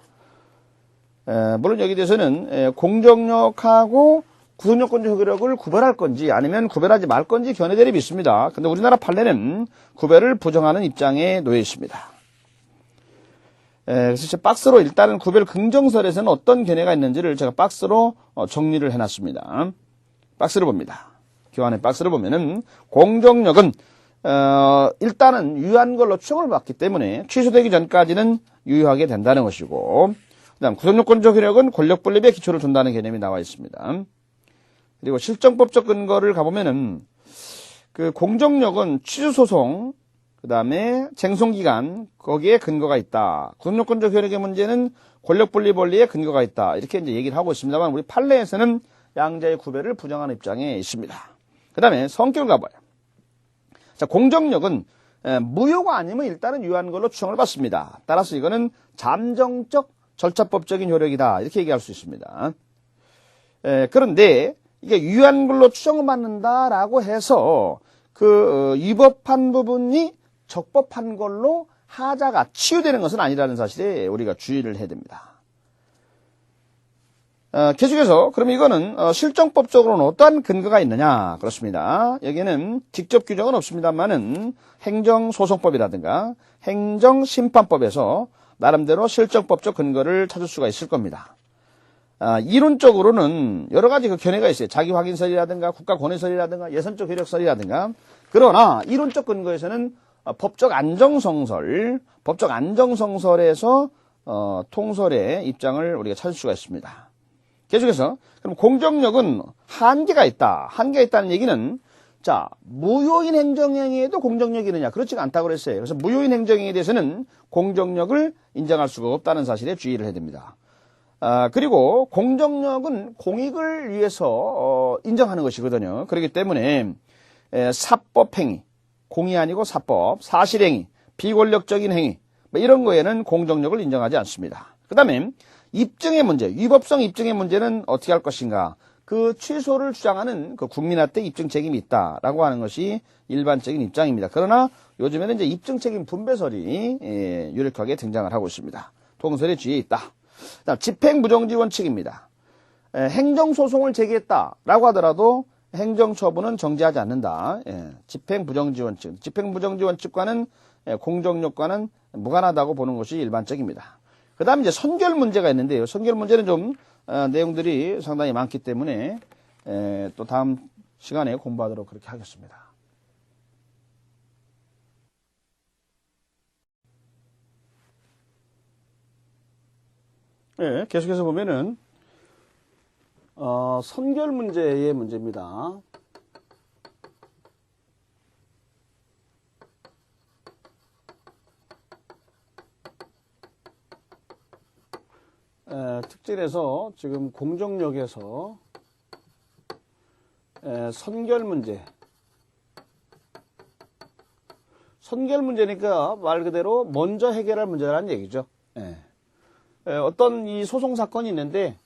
S1: 물론 여기 대해서는 공정력하고 구속요건적 효력을 구별할 건지 아니면 구별하지 말 건지 견해 대립이 있습니다. 근데 우리나라 판례는 구별을 부정하는 입장에 놓여 있습니다. 그래서 박스로 일단은 구별 긍정설에서는 어떤 견해가 있는지를 제가 박스로 정리를 해놨습니다. 박스를 봅니다. 교환의 박스를 보면은 공정력은 일단은 유효한 걸로 추정을 받기 때문에 취소되기 전까지는 유효하게 된다는 것이고, 그다음 구속요건적 효력은 권력 분립에 기초를 둔다는 개념이 나와 있습니다. 그리고 실정법적 근거를 가보면은 그 공정력은 취소소송, 그 다음에 쟁송기간, 거기에 근거가 있다. 구속요건적 효력의 문제는 권력 분립 원리에 근거가 있다. 이렇게 이제 얘기를 하고 있습니다만 우리 판례에서는 양자의 구별을 부정하는 입장에 있습니다. 그 다음에 성격을 가봐요. 자, 공정력은 무효가 아니면 일단은 유효한 걸로 추정을 받습니다. 따라서 이거는 잠정적 절차법적인 효력이다. 이렇게 얘기할 수 있습니다. 그런데 이게 유효한 걸로 추정을 받는다라고 해서 그 위법한 부분이 적법한 걸로 하자가 치유되는 것은 아니라는 사실에 우리가 주의를 해야 됩니다. 계속해서 그럼 이거는 실정법적으로는 어떠한 근거가 있느냐? 그렇습니다. 여기에는 직접 규정은 없습니다만은 행정소송법이라든가 행정심판법에서 나름대로 실정법적 근거를 찾을 수가 있을 겁니다. 이론적으로는 여러 가지 그 견해가 있어요. 자기확인설이라든가 국가권위설이라든가 예선적 효력설이라든가. 그러나 이론적 근거에서는 법적 안정성설에서 통설의 입장을 우리가 찾을 수가 있습니다. 계속해서 그럼 공정력은 한계가 있다. 한계가 있다는 얘기는 자, 무효인 행정행위에도 공정력이 있느냐? 그렇지가 않다고 그랬어요. 그래서 무효인 행정행위에 대해서는 공정력을 인정할 수가 없다는 사실에 주의를 해야 됩니다. 그리고 공정력은 공익을 위해서 인정하는 것이거든요. 그렇기 때문에 사법행위, 공이 아니고 사법, 사실행위, 비권력적인 행위 이런 거에는 공정력을 인정하지 않습니다. 그 다음에 입증의 문제, 위법성 입증의 문제는 어떻게 할 것인가? 그 취소를 주장하는 그 국민한테 입증 책임이 있다라고 하는 것이 일반적인 입장입니다. 그러나 요즘에는 이제 입증 책임 분배설이 유력하게 등장을 하고 있습니다. 동설의 뒤에 있다. 그다음 집행부정지 원칙입니다. 행정소송을 제기했다라고 하더라도 행정처분은 정지하지 않는다. 집행부정지 원칙. 집행부정지 원칙과는 공정력과는 무관하다고 보는 것이 일반적입니다. 그 다음 이제 선결 문제가 있는데요. 선결 문제는 좀 내용들이 상당히 많기 때문에 또 다음 시간에 공부하도록 그렇게 하겠습니다. 계속해서 보면은 선결 문제의 문제입니다. 특징에서 지금 공정력에서 선결 문제. 선결 문제니까 말 그대로 먼저 해결할 문제라는 얘기죠. 어떤 이 소송 사건이 있는데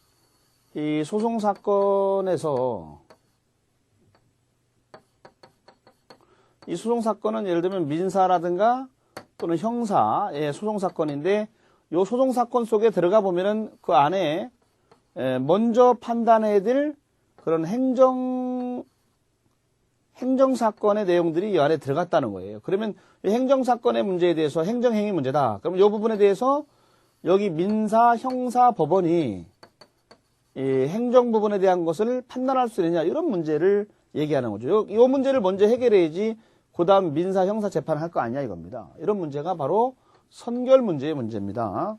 S1: 이 소송 사건에서 이 소송 사건은 예를 들면 민사라든가 또는 형사의 소송 사건인데 이 소송 사건 속에 들어가 보면은 그 안에 먼저 판단해야 될 그런 행정 사건의 내용들이 이 안에 들어갔다는 거예요. 그러면 이 행정 사건의 문제에 대해서 행정행위 문제다. 그럼 이 부분에 대해서 여기 민사, 형사, 법원이 이 행정 부분에 대한 것을 판단할 수 있느냐 이런 문제를 얘기하는 거죠. 이 문제를 먼저 해결해야지 그 다음 민사, 형사 재판을 할 거 아니냐 이겁니다. 이런 문제가 바로 선결 문제의 문제입니다.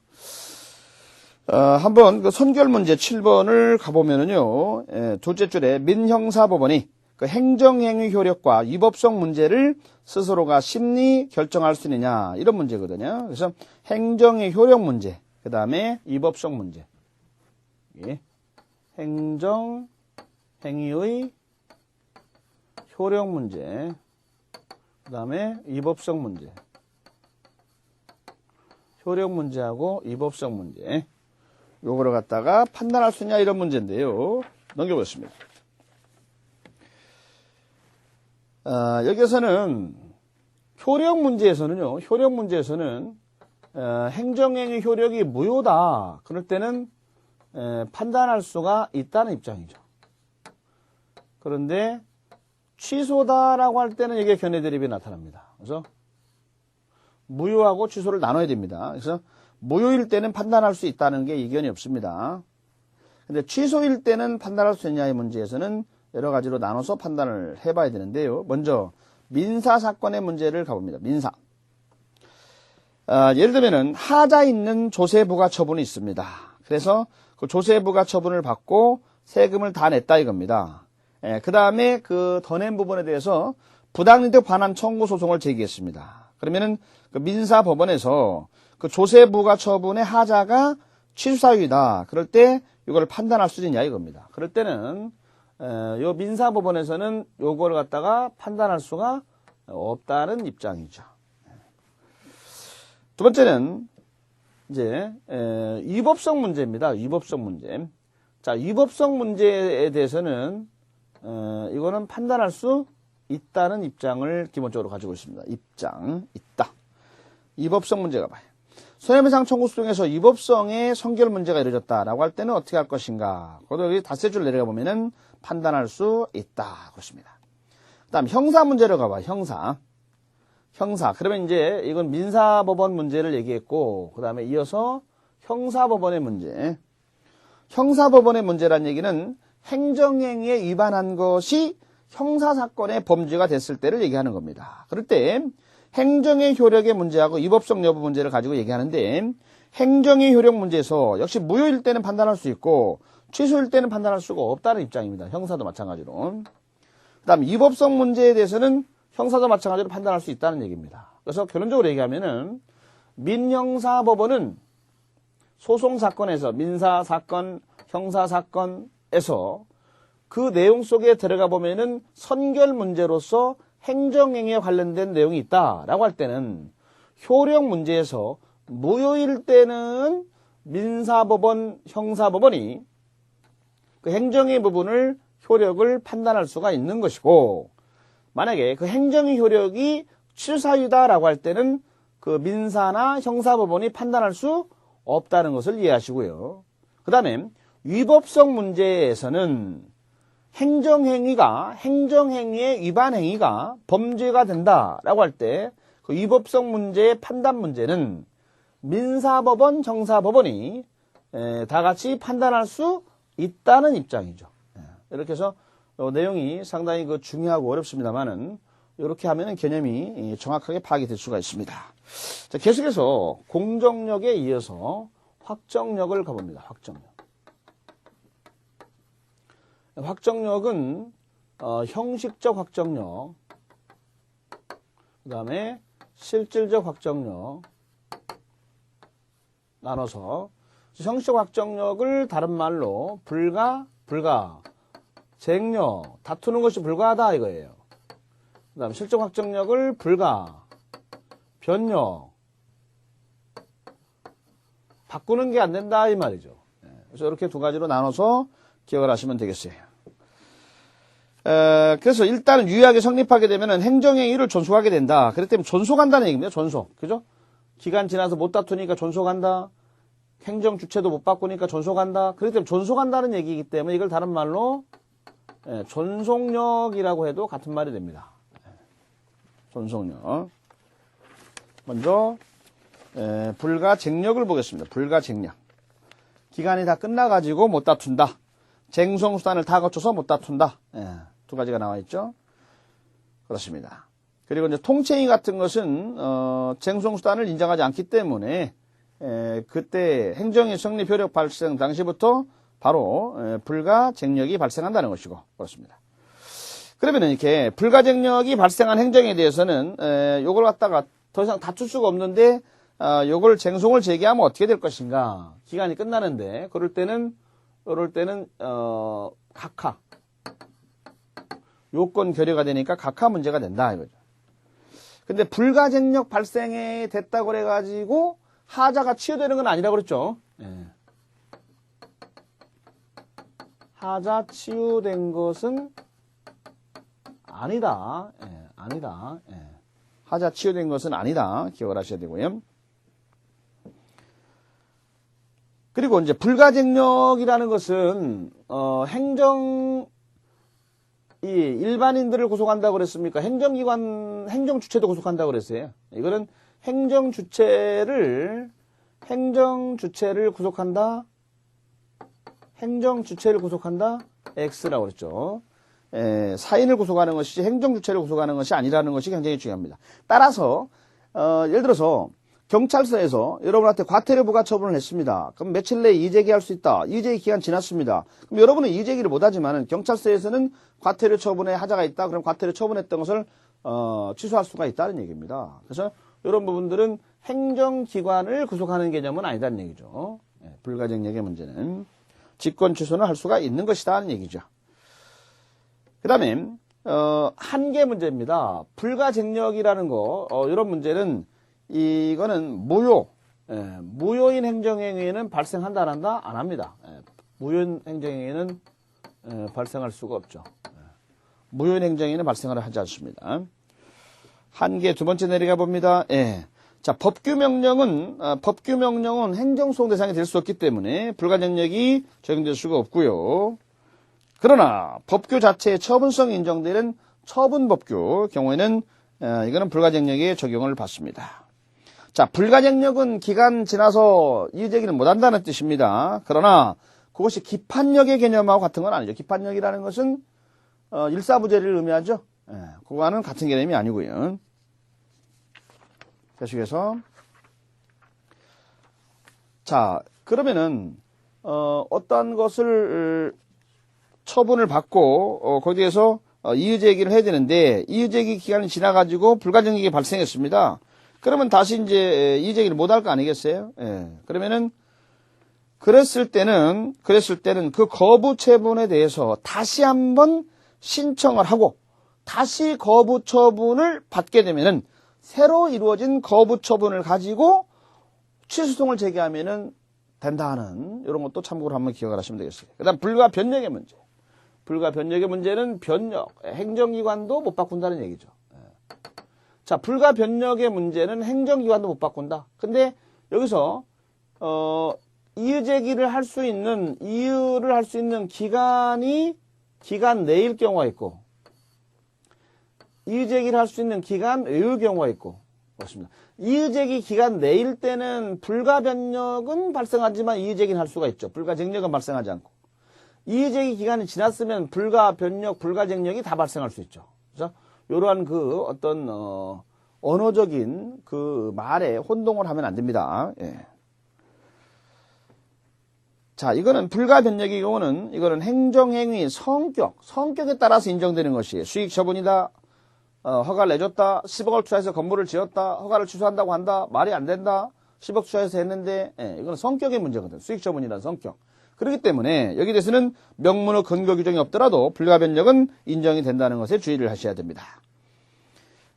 S1: 한번 그 선결 문제 7번을 가보면은요, 둘째 줄에 민형사법원이 그 행정행위 효력과 위법성 문제를 스스로가 심리 결정할 수 있느냐 이런 문제거든요. 그래서 행정의 효력 문제, 그 다음에 위법성 문제. 행정행위의 효력 문제, 그 다음에 위법성 문제. 효력 문제하고 위법성 문제. 요거를 갖다가 판단할 수 있냐 이런 문제인데요. 넘겨보겠습니다. 여기서는 효력 문제에서는요. 효력 문제에서는 행정행위 효력이 무효다. 그럴 때는 판단할 수가 있다는 입장이죠. 그런데 취소다라고 할 때는 이게 견해대립이 나타납니다. 그래서 무효하고 취소를 나눠야 됩니다. 그래서 무효일 때는 판단할 수 있다는 게 이견이 없습니다. 근데 취소일 때는 판단할 수 있냐의 문제에서는 여러 가지로 나눠서 판단을 해봐야 되는데요. 먼저 민사 사건의 문제를 가봅니다. 민사. 예를 들면은 하자 있는 조세부가 처분이 있습니다. 그래서 그 조세부가 처분을 받고 세금을 다 냈다 이겁니다. 그 다음에 그 더 낸 부분에 대해서 부당이득 반환 청구 소송을 제기했습니다. 그러면은 그 민사법원에서 그 조세부가 처분의 하자가 취소사유이다. 그럴 때 이걸 판단할 수 있냐 이겁니다. 그럴 때는 요 민사법원에서는 요걸 갖다가 판단할 수가 없다는 입장이죠. 두 번째는 이제 위법성 문제입니다. 위법성 문제. 자, 위법성 문제에 대해서는 이거는 판단할 수 있다는 입장을 기본적으로 가지고 있습니다. 입장 있다. 위법성 문제가 봐요. 손해배상 청구 소송에서 위법성의 선결 문제가 이루어졌다라고 할 때는 어떻게 할 것인가? 그것도 여기 닷새 줄 내려가 보면은 판단할 수 있다. 그렇습니다. 그다음 형사 문제로 가봐. 형사. 그러면 이제 이건 민사법원 문제를 얘기했고, 그 다음에 이어서 형사법원의 문제. 형사법원의 문제란 얘기는 행정행위에 위반한 것이 형사사건의 범죄가 됐을 때를 얘기하는 겁니다. 그럴 때 행정의 효력의 문제하고 위법성 여부 문제를 가지고 얘기하는데 행정의 효력 문제에서 역시 무효일 때는 판단할 수 있고 취소일 때는 판단할 수가 없다는 입장입니다. 형사도 마찬가지로. 그 다음 위법성 문제에 대해서는 형사도 마찬가지로 판단할 수 있다는 얘기입니다. 그래서 결론적으로 얘기하면은 민형사법원은 소송사건에서 민사사건, 형사사건에서 그 내용 속에 들어가 보면은 선결 문제로서 행정행위에 관련된 내용이 있다라고 할 때는 효력 문제에서 무효일 때는 민사법원, 형사법원이 그 행정의 부분을 효력을 판단할 수가 있는 것이고, 만약에 그 행정의 효력이 취소사유다라고 할 때는 그 민사나 형사법원이 판단할 수 없다는 것을 이해하시고요. 그 다음에 위법성 문제에서는 행정행위의 위반 행위가 범죄가 된다라고 할 때 그 위법성 문제의 판단 문제는 민사법원, 형사법원이 다 같이 판단할 수 있다는 입장이죠. 이렇게 해서 내용이 상당히 중요하고 어렵습니다만은 이렇게 하면은 개념이 정확하게 파악이 될 수가 있습니다. 자, 계속해서 공정력에 이어서 확정력을 가봅니다. 확정력은 형식적 확정력, 그 다음에 실질적 확정력 나눠서 형식적 확정력을 다른 말로 불가, 쟁력, 다투는 것이 불가하다 이거예요. 그 다음에 실적 확정력을 불가, 변력, 바꾸는 게 안 된다 이 말이죠. 그래서 이렇게 두 가지로 나눠서 기억을 하시면 되겠어요. 그래서 일단은 유의하게 성립하게 되면은 행정행위를 존속하게 된다. 그렇기 때문에 존속한다는 얘기입니다. 존속. 그죠? 기간 지나서 못 다투니까 존속한다. 행정 주체도 못 바꾸니까 존속한다. 그렇기 때문에 존속한다는 얘기이기 때문에 이걸 다른 말로 존속력이라고 해도 같은 말이 됩니다. 존속력. 먼저 불가쟁력을 보겠습니다. 불가쟁력. 기간이 다 끝나가지고 못 다툰다. 쟁송수단을 다 거쳐서 못 다툰다. 두 가지가 나와 있죠. 그렇습니다. 그리고 이제 통체행위 같은 것은 쟁송수단을 인정하지 않기 때문에 그때 행정의 성립 효력 발생 당시부터 바로 불가쟁력이 발생한다는 것이고 그렇습니다. 그러면 이렇게 불가쟁력이 발생한 행정에 대해서는 요걸 갖다가 더 이상 다툴 수가 없는데 요걸 쟁송을 제기하면 어떻게 될 것인가? 기간이 끝나는데 그럴 때는 각하 요건 결여가 되니까 각하 문제가 된다 이거죠. 근데 불가쟁력 발생이 됐다고 그래가지고 하자가 치유되는 건 아니라고 그랬죠. 하자 치유된 것은 아니다. 아니다. 하자 치유된 것은 아니다. 기억을 하셔야 되고요. 그리고 이제 불가쟁력이라는 것은 이 일반인들을 구속한다고 그랬습니까? 행정기관, 행정주체도 구속한다고 그랬어요. 이거는 행정주체를 구속한다. 행정주체를 구속한다. X라고 그랬죠. 사인을 구속하는 것이지 행정주체를 구속하는 것이 아니라는 것이 굉장히 중요합니다. 따라서 예를 들어서 경찰서에서 여러분한테 과태료 부과 처분을 했습니다. 그럼 며칠 내에 이의제기할 수 있다. 이의제기 기간 지났습니다. 그럼 여러분은 이의제기를 못하지만 경찰서에서는 과태료 처분에 하자가 있다. 그럼 과태료 처분했던 것을 취소할 수가 있다는 얘기입니다. 그래서 이런 부분들은 행정기관을 구속하는 개념은 아니다는 얘기죠. 불가쟁력의 문제는 직권 취소는 할 수가 있는 것이다 하는 얘기죠. 그 다음에 한계 문제입니다. 불가쟁력이라는 거 이런 문제는 이거는 무효인 행정행위는 발생한다 안 한다? 안 합니다. 무효인 행정행위는 발생할 수가 없죠. 무효인 행정행위는 발생을 하지 않습니다. 한계 두 번째 내려가 봅니다. 자, 법규명령은 행정소송 대상이 될 수 없기 때문에 불가쟁력이 적용될 수가 없고요. 그러나 법규 자체의 처분성이 인정되는 처분법규 경우에는 이거는 불가쟁력에 적용을 받습니다. 자, 불가쟁력은 기간 지나서 이의제기는 못한다는 뜻입니다. 그러나 그것이 기판력의 개념하고 같은 건 아니죠. 기판력이라는 것은 일사부재를 의미하죠. 그거와는 같은 개념이 아니고요. 계속해서 자, 그러면은 어떠한 것을 처분을 받고 거기에서 이의제기를 해야 되는데 이의제기 기간이 지나가지고 불가쟁력이 발생했습니다. 그러면 다시 이제 이의제기를 못할 거 아니겠어요? 그러면은 그랬을 때는 그 거부 처분에 대해서 다시 한번 신청을 하고 다시 거부 처분을 받게 되면은 새로 이루어진 거부 처분을 가지고 취소송을 제기하면은 된다는 이런 것도 참고로 한번 기억을 하시면 되겠어요. 그 다음 불가 변력의 문제. 불가 변력의 문제는 변력, 행정기관도 못 바꾼다는 얘기죠. 자, 불가 변력의 문제는 행정기관도 못 바꾼다. 근데 여기서 이의제기를 할 수 있는, 이의를 할 수 있는 기간 내일 경우가 있고, 이의제기를 할 수 있는 기간 외의 경우가 있고, 그렇습니다. 이의제기 기간 내일 때는 불가 변력은 발생하지만 이의제기는 할 수가 있죠. 불가 쟁력은 발생하지 않고. 이의제기 기간이 지났으면 불가 변력, 불가 쟁력이 다 발생할 수 있죠. 그래서 이러한 그 어떤 언어적인 그 말에 혼동을 하면 안 됩니다. 예. 자, 이거는 불가 변력의 경우는 이거는 행정행위 성격에 따라서 인정되는 것이 수익 처분이다. 허가를 내줬다. 10억을 투자해서 건물을 지었다. 허가를 취소한다고 한다. 말이 안 된다. 10억 투자해서 했는데, 예, 이건 성격의 문제거든. 수익 처분이라는 성격. 그렇기 때문에 여기 대해서는 명문의 근거 규정이 없더라도 불가 변력은 인정이 된다는 것에 주의를 하셔야 됩니다.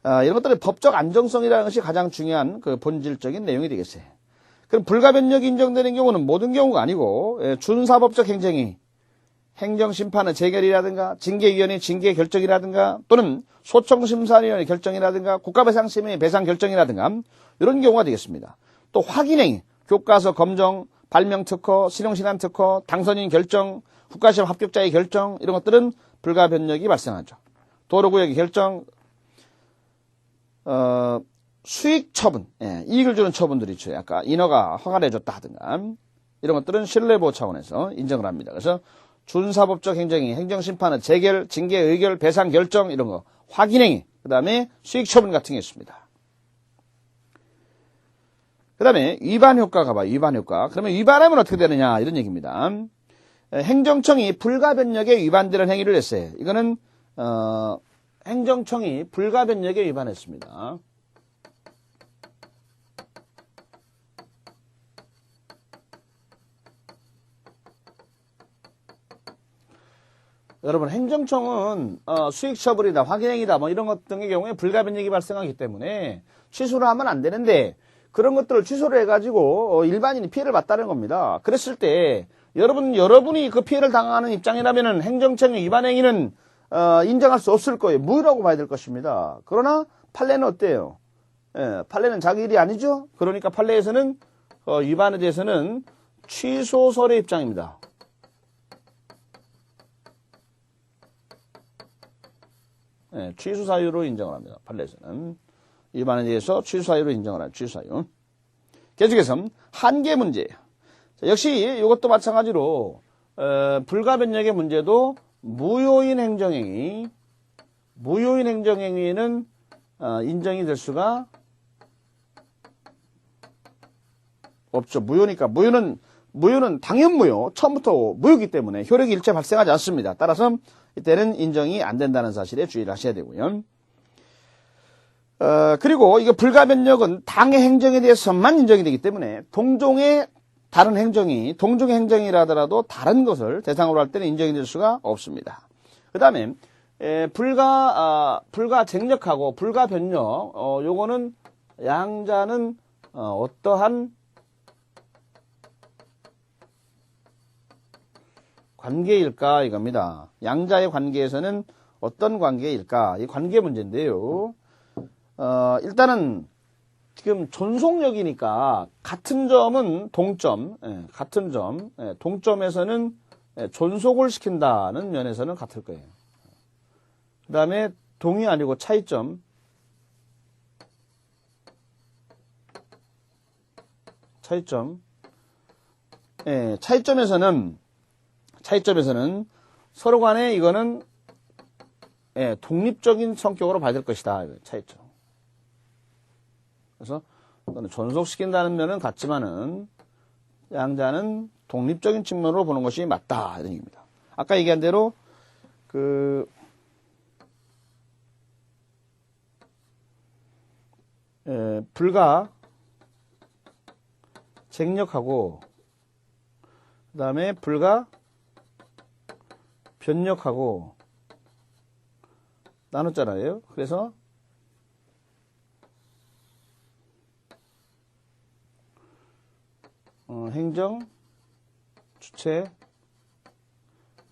S1: 이런 것들은 법적 안정성이라는 것이 가장 중요한 그 본질적인 내용이 되겠어요. 그럼 불가 변력이 인정되는 경우는 모든 경우가 아니고, 예, 준사법적 행정이 행정심판의 재결이라든가 징계위원회 징계 결정이라든가 또는 소청심사위원회 결정이라든가 국가배상심의 배상 결정이라든가 이런 경우가 되겠습니다. 또 확인행위, 교과서 검정, 발명특허, 실용신안특허, 당선인 결정, 국가시험 합격자의 결정 이런 것들은 불가 변력이 발생하죠. 도로구역의 결정, 수익 처분, 예, 이익을 주는 처분들이 있죠. 아까 인허가 허가를 해줬다 하든가 이런 것들은 신뢰보호 차원에서 인정을 합니다. 그래서 준사법적 행정이 행정심판의 재결, 징계 의결, 배상 결정 이런 거, 확인행위, 그 다음에 수익 처분 같은 게 있습니다. 그 다음에 위반 효과가 봐요. 위반 효과. 그러면 위반하면 어떻게 되느냐 이런 얘기입니다. 행정청이 불가 변력에 위반되는 행위를 했어요. 이거는 행정청이 불가 변력에 위반했습니다. 여러분 행정청은 수익 처분이다, 확인행위다 뭐 이런 것 등의 경우에 불가 변력이 발생하기 때문에 취소를 하면 안 되는데 그런 것들을 취소를 해가지고 일반인이 피해를 봤다는 겁니다. 그랬을 때 여러분이 그 피해를 당하는 입장이라면은 행정청의 위반 행위는 인정할 수 없을 거예요. 무효라고 봐야 될 것입니다. 그러나 판례는 어때요? 예, 판례는 자기 일이 아니죠? 그러니까 판례에서는 위반에 대해서는 취소설의 입장입니다. 예, 취소 사유로 인정을 합니다. 판례에서는. 위반에 대해서 취소 사유로 인정을 합니다. 취소 사유. 계속해서 한계 문제예요. 자, 역시 이것도 마찬가지로 불가 변력의 문제도 무효인 행정행위는 인정이 될 수가 없죠. 무효니까 무효는 당연 무효. 처음부터 무효이기 때문에 효력이 일체 발생하지 않습니다. 따라서 이때는 인정이 안 된다는 사실에 주의를 하셔야 되고요. 그리고 이거 불가 변력은 당의 행정에 대해서만 인정이 되기 때문에 동종의 행정이라 하더라도 다른 것을 대상으로 할 때는 인정이 될 수가 없습니다. 그 다음에 불가 쟁력하고 불가 변력 요거는 양자는 어떠한 관계일까 이겁니다. 양자의 관계에서는 어떤 관계일까? 이 관계 문제인데요. 일단은 지금 존속력이니까 같은 점은 동점, 같은 점, 동점에서는 존속을 시킨다는 면에서는 같을 거예요. 그 다음에 동이 아니고 차이점, 차이점에서는 서로 간에 이거는 독립적인 성격으로 봐야 될 것이다. 차이점. 그래서 이거는 존속시킨다는 면은 같지만은 양자는 독립적인 측면으로 보는 것이 맞다 이런 얘기입니다. 아까 얘기한 대로 불가 쟁력하고 그 다음에 불가 변력하고 나눴잖아요. 그래서 행정 주체,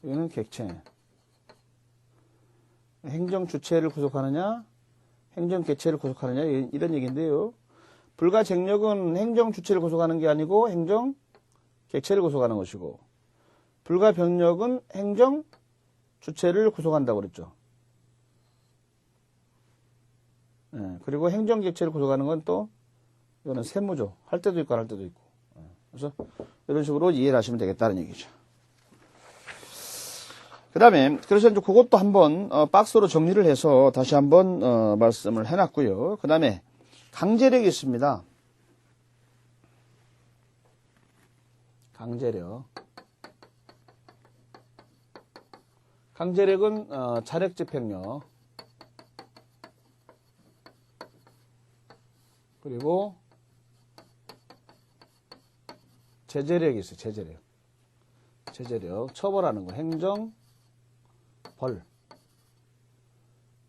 S1: 여기는 객체. 행정 주체를 구속하느냐, 행정 객체를 구속하느냐, 이런 얘기인데요. 불가쟁력은 행정 주체를 구속하는 게 아니고 행정 객체를 구속하는 것이고, 불가병력은 행정 주체를 구속한다고 그랬죠. 예, 그리고 행정 객체를 구속하는 건 또 이거는 세무죠. 할 때도 있고 안 할 때도 있고. 예, 그래서 이런 식으로 이해를 하시면 되겠다는 얘기죠. 그 다음에 그래서 이제 그것도 한번 박스로 정리를 해서 다시 한번 말씀을 해놨고요. 그 다음에 강제력이 있습니다. 강제력. 강제력은 자력집행력, 그리고 제재력이 있어요. 제재력. 제재력. 처벌하는 거. 행정, 벌.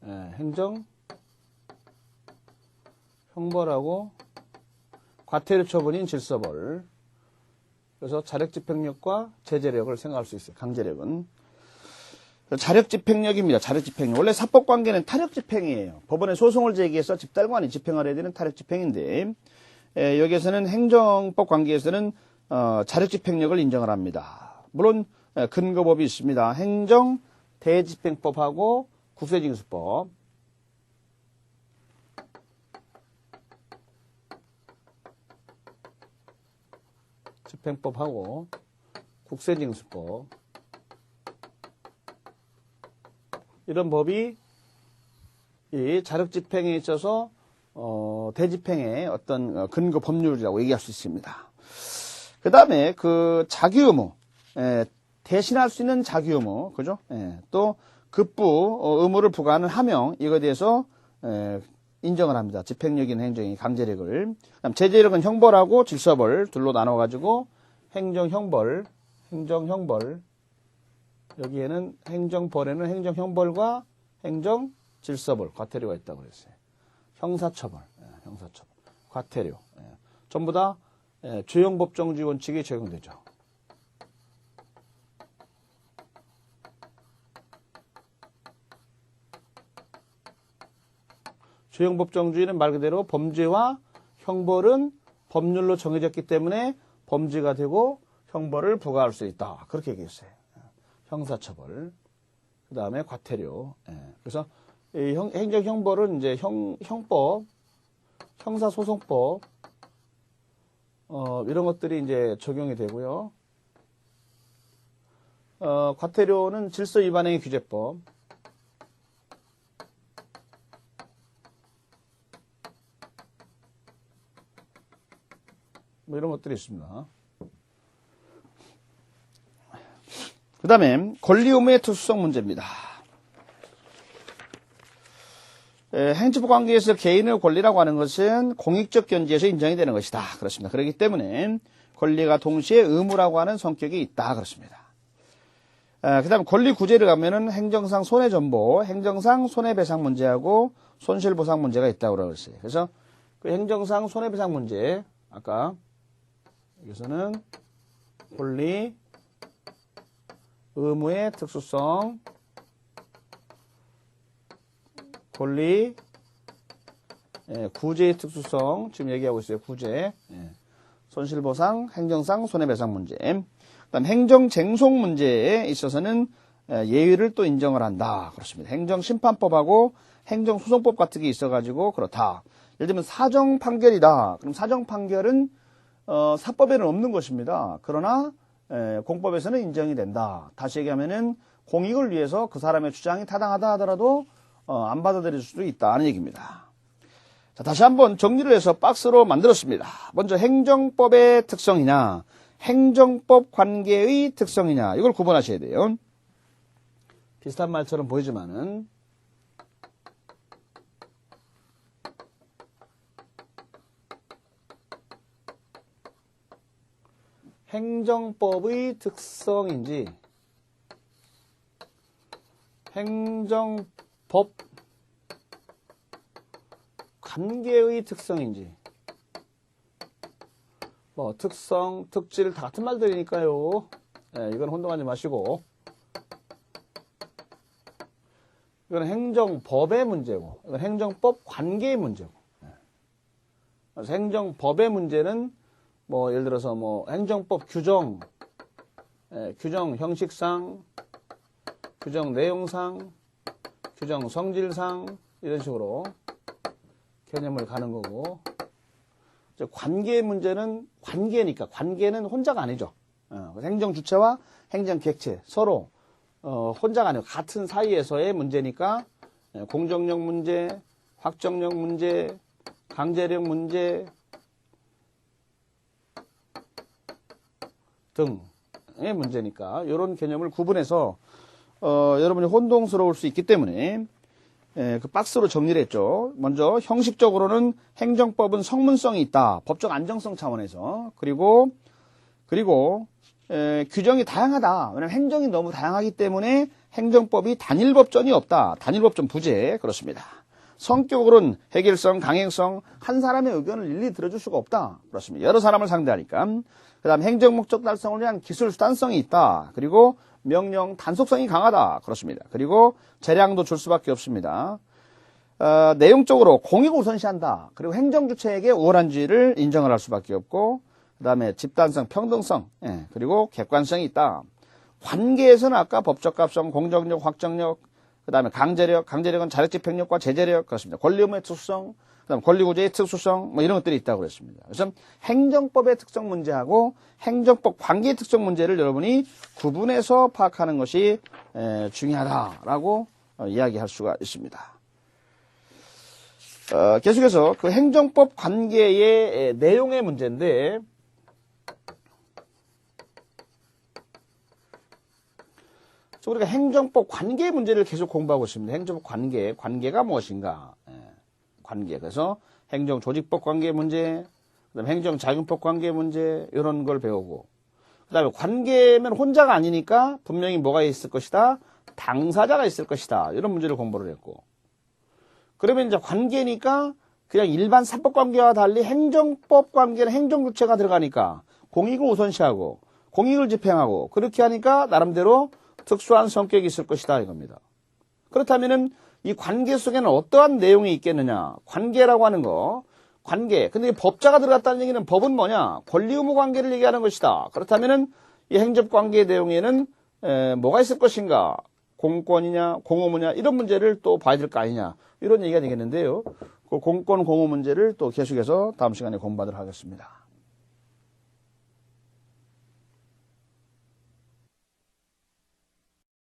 S1: 예, 행정, 형벌하고 과태료 처분인 질서벌. 그래서 자력집행력과 제재력을 생각할 수 있어요. 강제력은. 자력집행력입니다. 자력집행력. 원래 사법관계는 타력집행이에요. 법원에 소송을 제기해서 집달관이 집행을 해야 되는 타력집행인데, 여기에서는 행정법 관계에서는 자력집행력을 인정을 합니다. 물론 근거법이 있습니다. 행정 대집행법하고 국세징수법. 집행법하고 국세징수법. 이런 법이 이 자력집행에 있어서 대집행의 어떤 근거 법률이라고 얘기할 수 있습니다. 그 다음에 그 자기의무, 대신할 수 있는 자기의무, 그죠? 또 급부 의무를 부과하는 하명, 이거에 대해서 인정을 합니다. 집행력인 행정이 강제력을. 그다음 제재력은 형벌하고 질서벌 둘로 나눠가지고 행정형벌, 행정형벌. 여기에는 행정벌에는 행정형벌과 행정질서벌, 과태료가 있다고 그랬어요. 형사처벌, 형사처벌, 과태료. 전부 다 죄형법정지 원칙이 적용되죠. 죄형법정주의는 말 그대로 범죄와 형벌은 법률로 정해졌기 때문에 범죄가 되고 형벌을 부과할 수 있다. 그렇게 얘기했어요. 형사처벌, 그 다음에 과태료. 그래서 행정형벌은 이제 형법, 형사소송법, 이런 것들이 이제 적용이 되고요. 과태료는 질서위반행위 규제법. 뭐 이런 것들이 있습니다. 그 다음에 권리 의무의 특수성 문제입니다. 행정법 관계에서 개인의 권리라고 하는 것은 공익적 견지에서 인정이 되는 것이다. 그렇습니다. 그렇기 때문에 권리가 동시에 의무라고 하는 성격이 있다. 그렇습니다. 그 다음에 권리 구제를 가면은 행정상 손해전보, 행정상 손해배상 문제하고 손실보상 문제가 있다고 그랬어요. 그래서 그 행정상 손해배상 문제, 아까 여기서는 권리, 의무의 특수성, 권리, 구제의 특수성, 지금 얘기하고 있어요. 구제, 손실보상, 행정상 손해배상 문제. 그다음 행정쟁송 문제에 있어서는 예외를 또 인정을 한다. 그렇습니다. 행정심판법하고 행정소송법 같은 게 있어가지고 그렇다. 예를 들면 사정판결이다. 그럼 사정판결은 사법에는 없는 것입니다. 그러나 공법에서는 인정이 된다. 다시 얘기하면은 공익을 위해서 그 사람의 주장이 타당하다 하더라도 안 받아들일 수도 있다는 얘기입니다. 자, 다시 한번 정리를 해서 박스로 만들었습니다. 먼저 행정법의 특성이냐, 행정법 관계의 특성이냐, 이걸 구분하셔야 돼요. 비슷한 말처럼 보이지만은 행정법의 특성인지 행정법 관계의 특성인지, 뭐 특성, 특질 다 같은 말들이니까요. 이건 혼동하지 마시고. 이건 행정법의 문제고, 이건 행정법 관계의 문제고. 그래서 행정법의 문제는 뭐 예를 들어서 뭐 행정법 규정, 규정 형식상, 규정 내용상, 규정 성질상 이런 식으로 개념을 가는 거고, 관계의 문제는 관계니까 관계는 혼자가 아니죠. 행정 주체와 행정 객체 서로 혼자가 아니고 같은 사이에서의 문제니까 공정력 문제, 확정력 문제, 강제력 문제 등의 문제니까 이런 개념을 구분해서 여러분이 혼동스러울 수 있기 때문에 그 박스로 정리를 했죠. 먼저 형식적으로는 행정법은 성문성이 있다. 법적 안정성 차원에서. 그리고 규정이 다양하다. 왜냐하면 행정이 너무 다양하기 때문에 행정법이 단일법전이 없다. 단일법전 부재. 그렇습니다. 성격으로는 해결성, 강행성, 한 사람의 의견을 일일이 들어줄 수가 없다. 그렇습니다. 여러 사람을 상대하니까. 그 다음 행정목적 달성을 위한 기술 수단성이 있다. 그리고 명령 단속성이 강하다. 그렇습니다. 그리고 재량도 줄 수밖에 없습니다. 내용적으로 공익을 우선시한다. 그리고 행정주체에게 우월한지를 인정을 할 수밖에 없고, 그 다음에 집단성, 평등성, 그리고 객관성이 있다. 관계에서는 아까 법적합성, 공정력, 확정력, 그 다음에 강제력은 자력집행력과 제재력, 그렇습니다. 권리 의무의 특수성, 그 다음 권리구조의 특수성, 뭐 이런 것들이 있다고 그랬습니다. 그래서 행정법의 특성 문제하고 행정법 관계의 특성 문제를 여러분이 구분해서 파악하는 것이 중요하다라고 이야기할 수가 있습니다. 계속해서 그 행정법 관계의 내용의 문제인데, 우리가 행정법 관계 문제를 계속 공부하고 있습니다. 행정법 관계가 무엇인가? 관계. 그래서 행정조직법 관계 문제, 그다음에 행정자금법 관계 문제 이런 걸 배우고, 그다음에 관계면 혼자가 아니니까 분명히 뭐가 있을 것이다, 당사자가 있을 것이다 이런 문제를 공부를 했고, 그러면 이제 관계니까 그냥 일반 사법 관계와 달리 행정법 관계는 행정주체가 들어가니까 공익을 우선시하고 공익을 집행하고 그렇게 하니까 나름대로 특수한 성격이 있을 것이다 이겁니다. 그렇다면은 이 관계 속에는 어떠한 내용이 있겠느냐? 관계라고 하는 거, 관계. 근데 법자가 들어갔다는 얘기는 법은 뭐냐? 권리 의무 관계를 얘기하는 것이다. 그렇다면은 이 행정 관계 내용에는 뭐가 있을 것인가? 공권이냐, 공의무냐 이런 문제를 또 봐야 될 거 아니냐? 이런 얘기가 되겠는데요. 그 공권, 공의 문제를 또 계속해서 다음 시간에 공부하도록 하겠습니다.